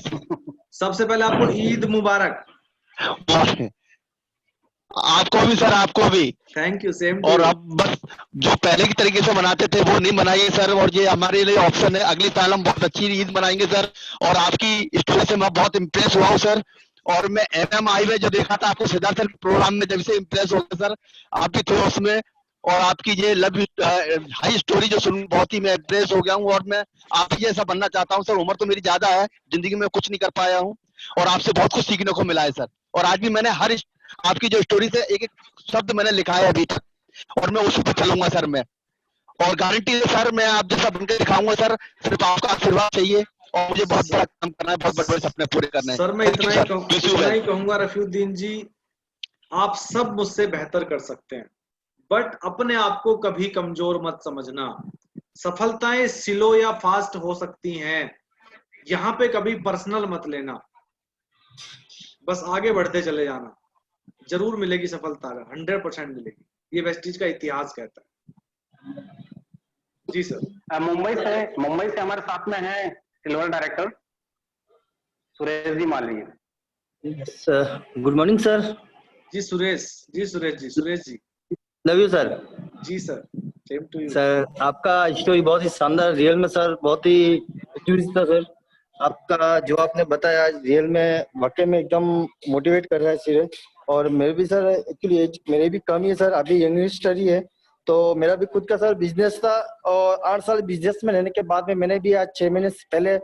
सबसे पहले आपको ईद मुबारक। आपको भी सर, आपको भी। थैंक यू, सेम टू और यू। अब बस जो पहले की तरीके से मनाते थे वो नहीं मनाइए सर, और ये हमारे लिए ऑप्शन है। अगली साल हम बहुत अच्छी ईद मनाएंगे सर। और आपकी स्टोरी से मैं बहुत इम्प्रेस हुआ हूँ सर। और मैं MMI में जो देखा था आपको सिद्धार्थ सर के प्रोग्राम में, जब से इम्प्रेस हो गया सर आपकी थॉट्स में। और आपकी ये लव हाई स्टोरी जो सुन बहुत ही मैं इम्प्रेस हो गया हूँ। और मैं आप ही जैसा बनना चाहता हूँ सर। उम्र तो मेरी ज्यादा है, जिंदगी में कुछ नहीं कर पाया हूँ, और आपसे बहुत कुछ सीखने को मिला है सर। और आज भी मैंने हर आपकी जो स्टोरी से एक एक शब्द मैंने लिखा है अभी तक, और मैं उसी पे चलूंगा सर मैं। और गारंटी है सर, मैं आप जैसा बनकर दिखाऊंगा सर। सिर्फ आपका आशीर्वाद चाहिए, और मुझे बहुत बड़ा काम करना है, बहुत बड़े बड़े सपने पूरे करने हैं। सर मैं थैंक इतना you he sir, wish you इतना ही वेल। कहूंगा रफीउद्दीन जी, आप सब मुझसे बेहतर कर सकते हैं, बट अपने आप को कभी कमजोर मत समझना। सफलताएं स्लो या फास्ट हो सकती हैं, यहाँ पे कभी पर्सनल मत लेना। बस आगे बढ़ते चले जाना, जरूर मिलेगी सफलता, 100% मिलेगी, ये वेस्टीज का इतिहास कहता है। जी सर। मुंबई से हमारे साथ में है silver director Suresh ji Mali. Good morning sir. जी Suresh ji. Love you sir. जी sir, same to you. Sir आपका स्टोरी बहुत ही शानदार, रियल में सर बहुत ही एक्यूरेट था सर। आपका जो आपने बताया रियल में वाकई में एकदम मोटिवेट कर रहा है सीरियल। और मेरे भी सर एक्चुअली एज मेरे भी कम ही है सर, अभी यंगस्टर ही है। तो मेरा भी खुद का सर बिजनेस था, और 8 साल बिजनेस में रहने के बाद में मैंने भी आज 6 महीने से पहले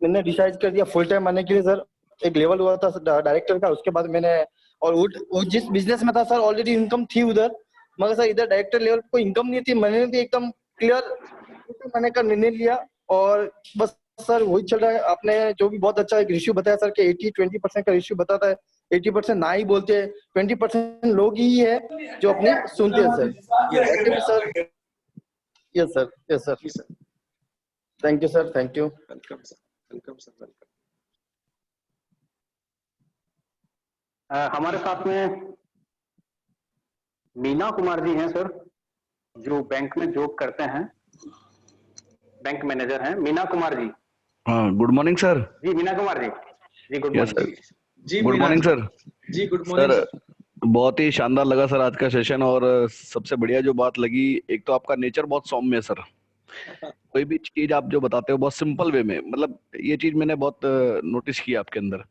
मैंने डिसाइड कर दिया फुल टाइम आने के लिए सर। एक लेवल हुआ था डायरेक्टर का, उसके बाद मैंने, और वो जिस बिजनेस में था सर ऑलरेडी इनकम थी उधर, मगर सर इधर डायरेक्टर लेवल पे कोई इनकम नहीं थी। मैंने भी एकदम क्लियर मैंने का निर्णय लिया, और बस सर वही चल रहा है। आपने जो भी बहुत अच्छा एक रेशियो बताया सर कि 80-20% का रेशियो बताता है। 80% ना ही बोलते हैं, 20% लोग ही है जो अपनी सुनते हैं sir. Sir yes sir, yes sir. जी sir, thank you sir, thank you. Welcome sir, welcome sir, welcome. हमारे साथ में मीना कुमार जी हैं सर, जो बैंक में जॉब करते हैं, बैंक मैनेजर हैं मीना कुमार जी। हाँ, गुड मॉर्निंग सर। जी मीना कुमार जी, जी good yes morning. Sir, ji good morning sir. Ji good morning sir sir. बहुत ही शानदार लगा सर आज का सेशन। और सबसे बढ़िया जो बात लगी, एक तो आपका नेचर बहुत सौम्य है सर। कोई भी चीज आप जो बताते हो बहुत सिंपल वे में, मतलब ये चीज मैंने बहुत नोटिस की आपके अंदर।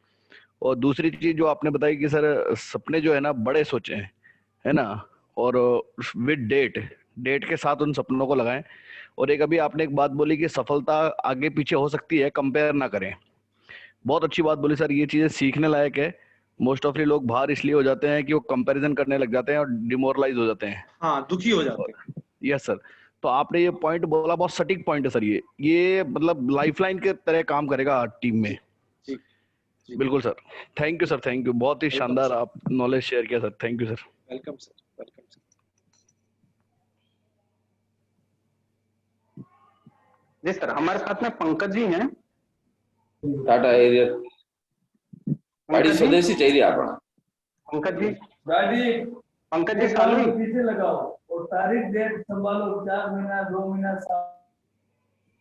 और दूसरी चीज जो आपने बताई कि सर सपने जो है ना बड़े सोचे हैं, है ना, और विद डेट के साथ उन सपनों को लगाएं। और एक अभी आपने एक बात बोली कि सफलता आगे पीछे हो सकती है, कंपेयर ना करें। बहुत अच्छी बात बोली सर, ये चीजें सीखने लायक है। मोस्ट ऑफली लोग बाहर इसलिए हो जाते हैं कि वो कंपैरिजन करने लग जाते हैं और डिमोरलाइज हो जाते हैं। हाँ, दुखी हो जाते हैं। Yes sir. तो आपने ये पॉइंट बोला, बहुत सटीक पॉइंट है सर। ये मतलब लाइफलाइन के तरह काम करेगा टीम में। जी, जी बिल्कुल sir. Thank you sir, thank you. बहुत ही शानदार आप नॉलेज शेयर किया sir. Thank you sir. Welcome sir, welcome sir. जी सर, हमारे साथ में पंकज जी हैं। टाटा एरिया गाड़ी स्वदेशी चाहिए आपको। पंकज जी, पंकज जी पीछे लगाओ और तारीख डेट संभालो, 4 महीना 2 महीना 7।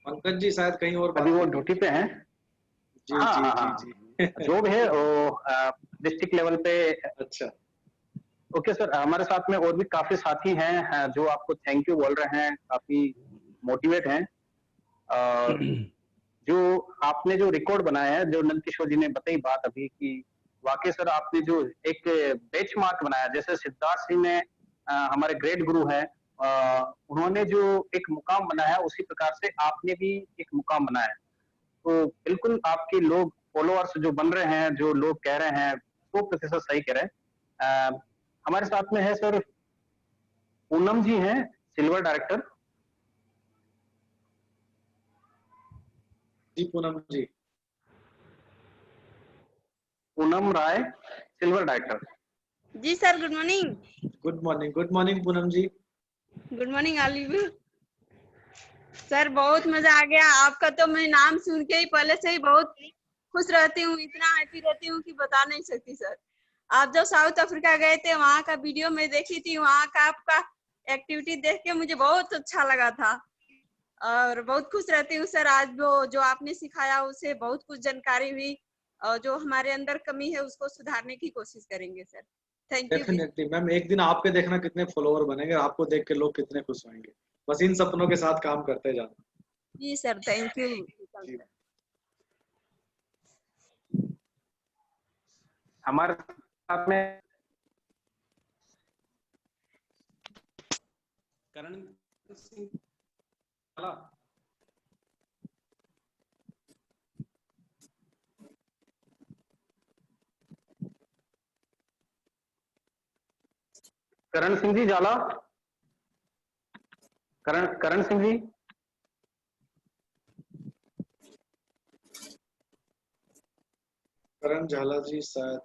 पंकज जी शायद कहीं और अभी वो ड्यूटी पे हैं। जी जी जी। जो भी है वो डिस्ट्रिक्ट लेवल पे। अच्छा, ओके सर, हमारे साथ में और भी काफी साथी हैं जो आपको थैंक यू बोल रहे हैं, काफी मोटिवेट हैं। जो आपने जो रिकॉर्ड बनाया है, जो नंद किशोर जी ने बताई बात अभी कि वाकई सर आपने जो एक बेंचमार्क बनाया, जैसे सिद्धार्थ सिंह ने हमारे ग्रेट गुरु हैं, उन्होंने जो एक मुकाम बनाया उसी प्रकार से आपने भी एक मुकाम बनाया है। तो बिल्कुल आपके लोग फॉलोअर्स जो बन रहे हैं, जो लोग कह रहे हैं 100% सही कह रहे हैं। हमारे साथ में है सर पूनम जी हैं, सिल्वर डायरेक्टर। जी पूनम जी। Poonam Rai, silver director. जी sir, good morning. Good morning Poonam ji. Good morning all of you. Sir बहुत मजा आ गया आपका, तो मैं नाम सुन के ही पहले से ही बहुत खुश रहती हूँ, इतना हैप्पी रहती हूँ कि बता नहीं सकती सर। आप जब साउथ अफ्रीका गए थे, वहाँ का वीडियो मैं देखी थी, वहाँ का आपका एक्टिविटी देख के मुझे बहुत अच्छा लगा था। और बहुत खुश रहती हूँ सर। आज वो जो आपने सिखाया उससे बहुत कुछ जानकारी हुई, और जो हमारे अंदर कमी है उसको सुधारने की कोशिश करेंगे sir. Thank you. Definitely ma'am, एक दिन आपके देखना कितने फॉलोअर बनेंगे, आपको देख के लोग कितने खुश होंगे। बस इन सपनों के साथ काम करते जाना। जी सर, थैंक यू। हमारे साथ में करण सिंह झाला। करण सिंह जी झाला, करण सिंह जी। करण झाला जी शायद,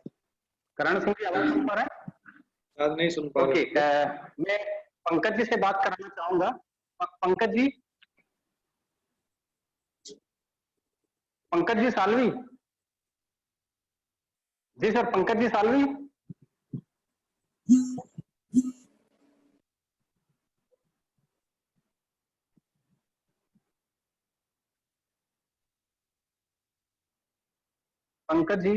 करण सिंह जी आवाज सुन पा रहे हैं? शायद नहीं सुन पा ओके, रहे। मैं पंकज जी से बात कराना चाहूंगा। पंकज जी, पंकज जी सालवी जी। सर पंकज जी सालवी। पंकज जी,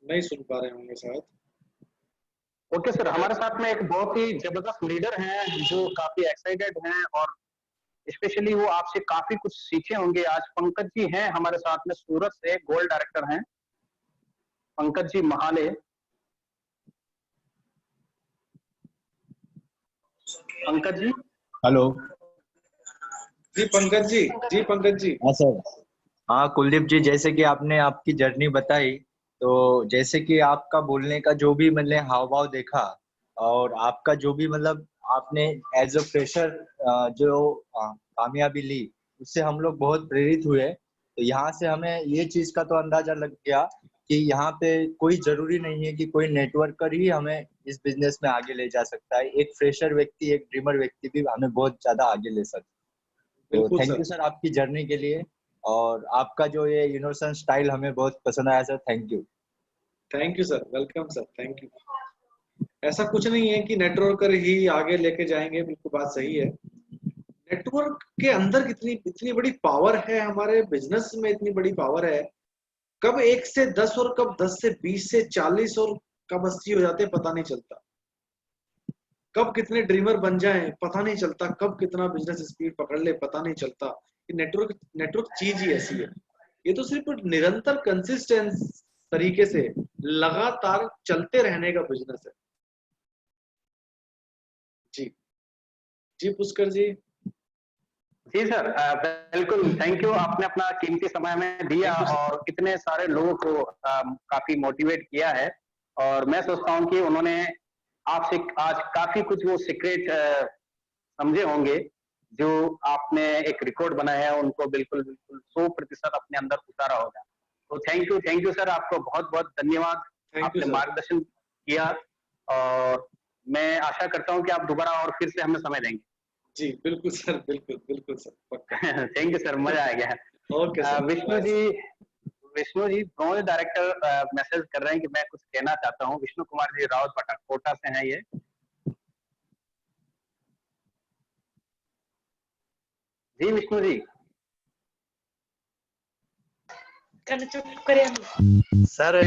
नहीं सुन पा रहे होंगे शायद। ओके सर, हमारे साथ में एक बहुत ही जबरदस्त लीडर हैं जो काफी एक्साइटेड हैं और स्पेशली वो आपसे काफी कुछ सीखे होंगे आज। पंकज जी हैं हमारे साथ में, सूरत से गोल्ड डायरेक्टर हैं पंकज जी महाले। पंकज जी। हेलो जी पंकज जी, जी पंकज जी। हाँ सर। हाँ कुलदीप जी, जैसे कि आपने आपकी जर्नी बताई, तो जैसे कि आपका बोलने का जो भी मैंने हाव भाव देखा और आपका जो भी मतलब आपने एज अ फ्रेशर जो कामयाबी ली, उससे हम लोग बहुत प्रेरित हुए। तो यहाँ से हमें ये चीज का तो अंदाजा लग गया कि यहाँ पे कोई जरूरी नहीं है कि कोई नेटवर्कर ही हमें इस बिजनेस में आगे ले जा सकता है। एक फ्रेशर व्यक्ति, एक ड्रीमर व्यक्ति भी हमें बहुत ज्यादा आगे ले सकता है। तो थैंक यू सर आपकी जर्नी के लिए, और आपका जो ये इनोसेंट स्टाइल हमें बहुत पसंद आया sir. Thank you. Thank you sir, welcome sir, thank you. ऐसा कुछ नहीं है कि नेटवर्कर ही आगे लेके जाएंगे, बिल्कुल बात सही है। नेटवर्क के अंदर कितनी इतनी बड़ी पावर है, हमारे बिजनेस में इतनी बड़ी पावर है। कब 1 से 10 और कब 10 से 20 से 40 और कब 80 हो जाते हैं पता नहीं चलता। कब कितने ड्रीमर बन जाएं पता नहीं चलता। कब कितना बिजनेस स्पीड पकड़ ले पता नहीं चलता। कि नेटवर्क चीज ही ऐसी है। ये तो सिर्फ निरंतर कंसिस्टेंस तरीके से लगातार चलते रहने का बिजनेस है। जी जी पुष्कर जी। जी सर, बिल्कुल थैंक यू। आपने अपना कीमती समय में दिया और इतने सारे लोगों को काफी मोटिवेट किया है, और मैं सोचता हूँ कि उन्होंने आपसे आज काफी कुछ वो सीक्रेट समझे होंगे जो आपने एक रिकॉर्ड बनाया है, उनको बिल्कुल बिल्कुल 100% अपने अंदर उतारा होगा। तो थैंक यू सर, आपको बहुत बहुत धन्यवाद। आपने मार्गदर्शन किया और मैं आशा करता हूँ कि आप दोबारा और फिर से हमें समय देंगे। जी बिल्कुल सर, बिल्कुल सर, पक्का। थैंक यू सर, मजा आ गया। Okay sir. Vishnu ji bronze director message कर रहे हैं कि मैं कुछ कहना चाहता हूँ। विष्णु कुमार जी रावत कोटा से हैं ये। जी Vishnu ji. Sir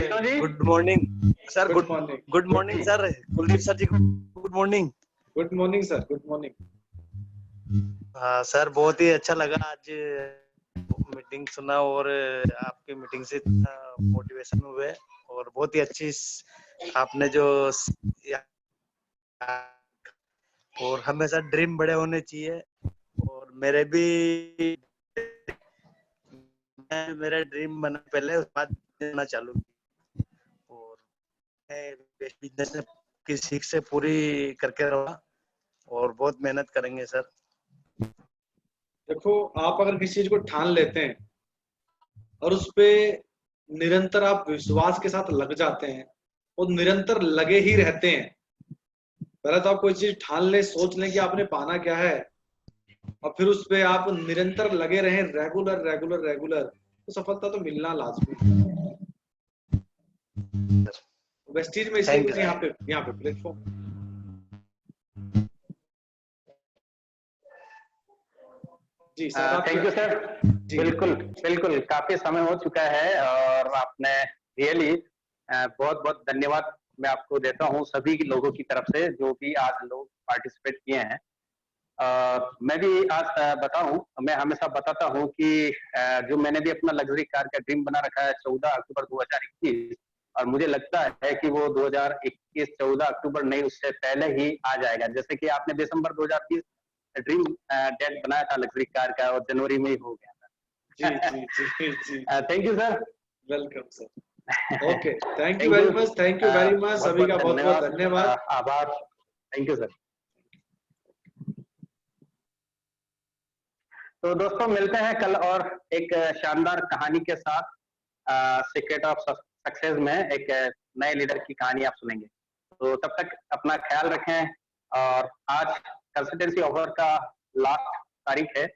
good morning sir. Good morning sir. Kuldeep sir ji good morning. Good morning sir, good morning. हाँ सर, बहुत ही अच्छा लगा आज मीटिंग सुना और आपकी मीटिंग से मोटिवेशन हुए, और बहुत ही अच्छी आपने जो, और हमेशा ड्रीम बड़े होने चाहिए। और मेरा ड्रीम बना पहले, उसके बाद देना चालू किया, और मैं बिजनेस की सीख से पूरी करके रहा और बहुत मेहनत करेंगे सर। देखो, आप अगर किसी चीज को ठान लेते हैं और उस पे निरंतर आप विश्वास के साथ लग जाते हैं और निरंतर लगे ही रहते हैं। पहले तो आप कोई चीज ठान ले, सोच लें कि आपने पाना क्या है, और फिर उस पे आप निरंतर लगे रहें, रेगुलर रेगुलर रेगुलर, तो सफलता तो मिलना लाजमी है। वेस्टीज में इसलिए यहाँ पे प्लेटफॉर्म जी सर, थैंक यू सर। बिल्कुल बिल्कुल, काफी समय हो चुका है और आपने रियली बहुत बहुत धन्यवाद मैं आपको देता हूँ सभी लोगों की तरफ से जो भी आज लोग पार्टिसिपेट किए हैं। मैं भी आज बताऊं, मैं हमेशा बताता हूं कि जो मैंने भी अपना लग्जरी कार का ड्रीम बना रखा है 14 अक्टूबर 2021, और मुझे लगता है कि वो 2021 14 अक्टूबर नहीं, उससे पहले ही आ जाएगा। जैसे कि आपने दिसंबर 2020 ड्रीम डेट बनाया था लग्जरी कार का और जनवरी में ही हो गया था। Thank you sir. Welcome sir. Okay, thank you very much, thank you very much, सभी का बहुत बहुत धन्यवाद, आभार। Thank you sir. तो दोस्तों मिलते हैं कल और एक शानदार कहानी के साथ। सीक्रेट ऑफ सक्सेस में एक नए लीडर की कहानी आप सुनेंगे। तो तब तक अपना ख्याल रखें, और आज कंसल्टेंसी ऑफर का लास्ट तारीख है।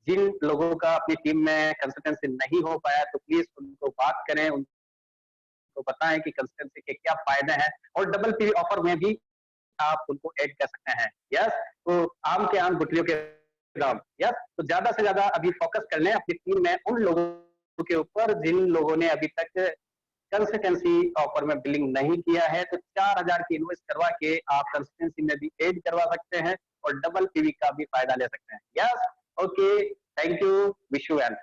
जिन लोगों का अपनी टीम में कंसल्टेंसी नहीं हो पाया तो प्लीज उनको बात करें, उनको बताएं कि कंसल्टेंसी के क्या फायदे हैं, और डबल पी ऑफर में भी आप उनको ऐड कर सकते हैं। यस, तो आम के आम गुठलियों के दाम। यस, तो ज्यादा से ज्यादा अभी फोकस कर लें अपनी टीम में उन लोगों के ऊपर जिन लोगों ने अभी तक कंसल्टेंसी ऑफर में बिलिंग नहीं किया है। तो 4000 की इन्वेस्ट करवा के आप कंसल्टेंसी में भी ऐड करवा सकते हैं और डबल पीवी का भी फायदा ले सकते हैं। Yes, okay, thank you, wish you well.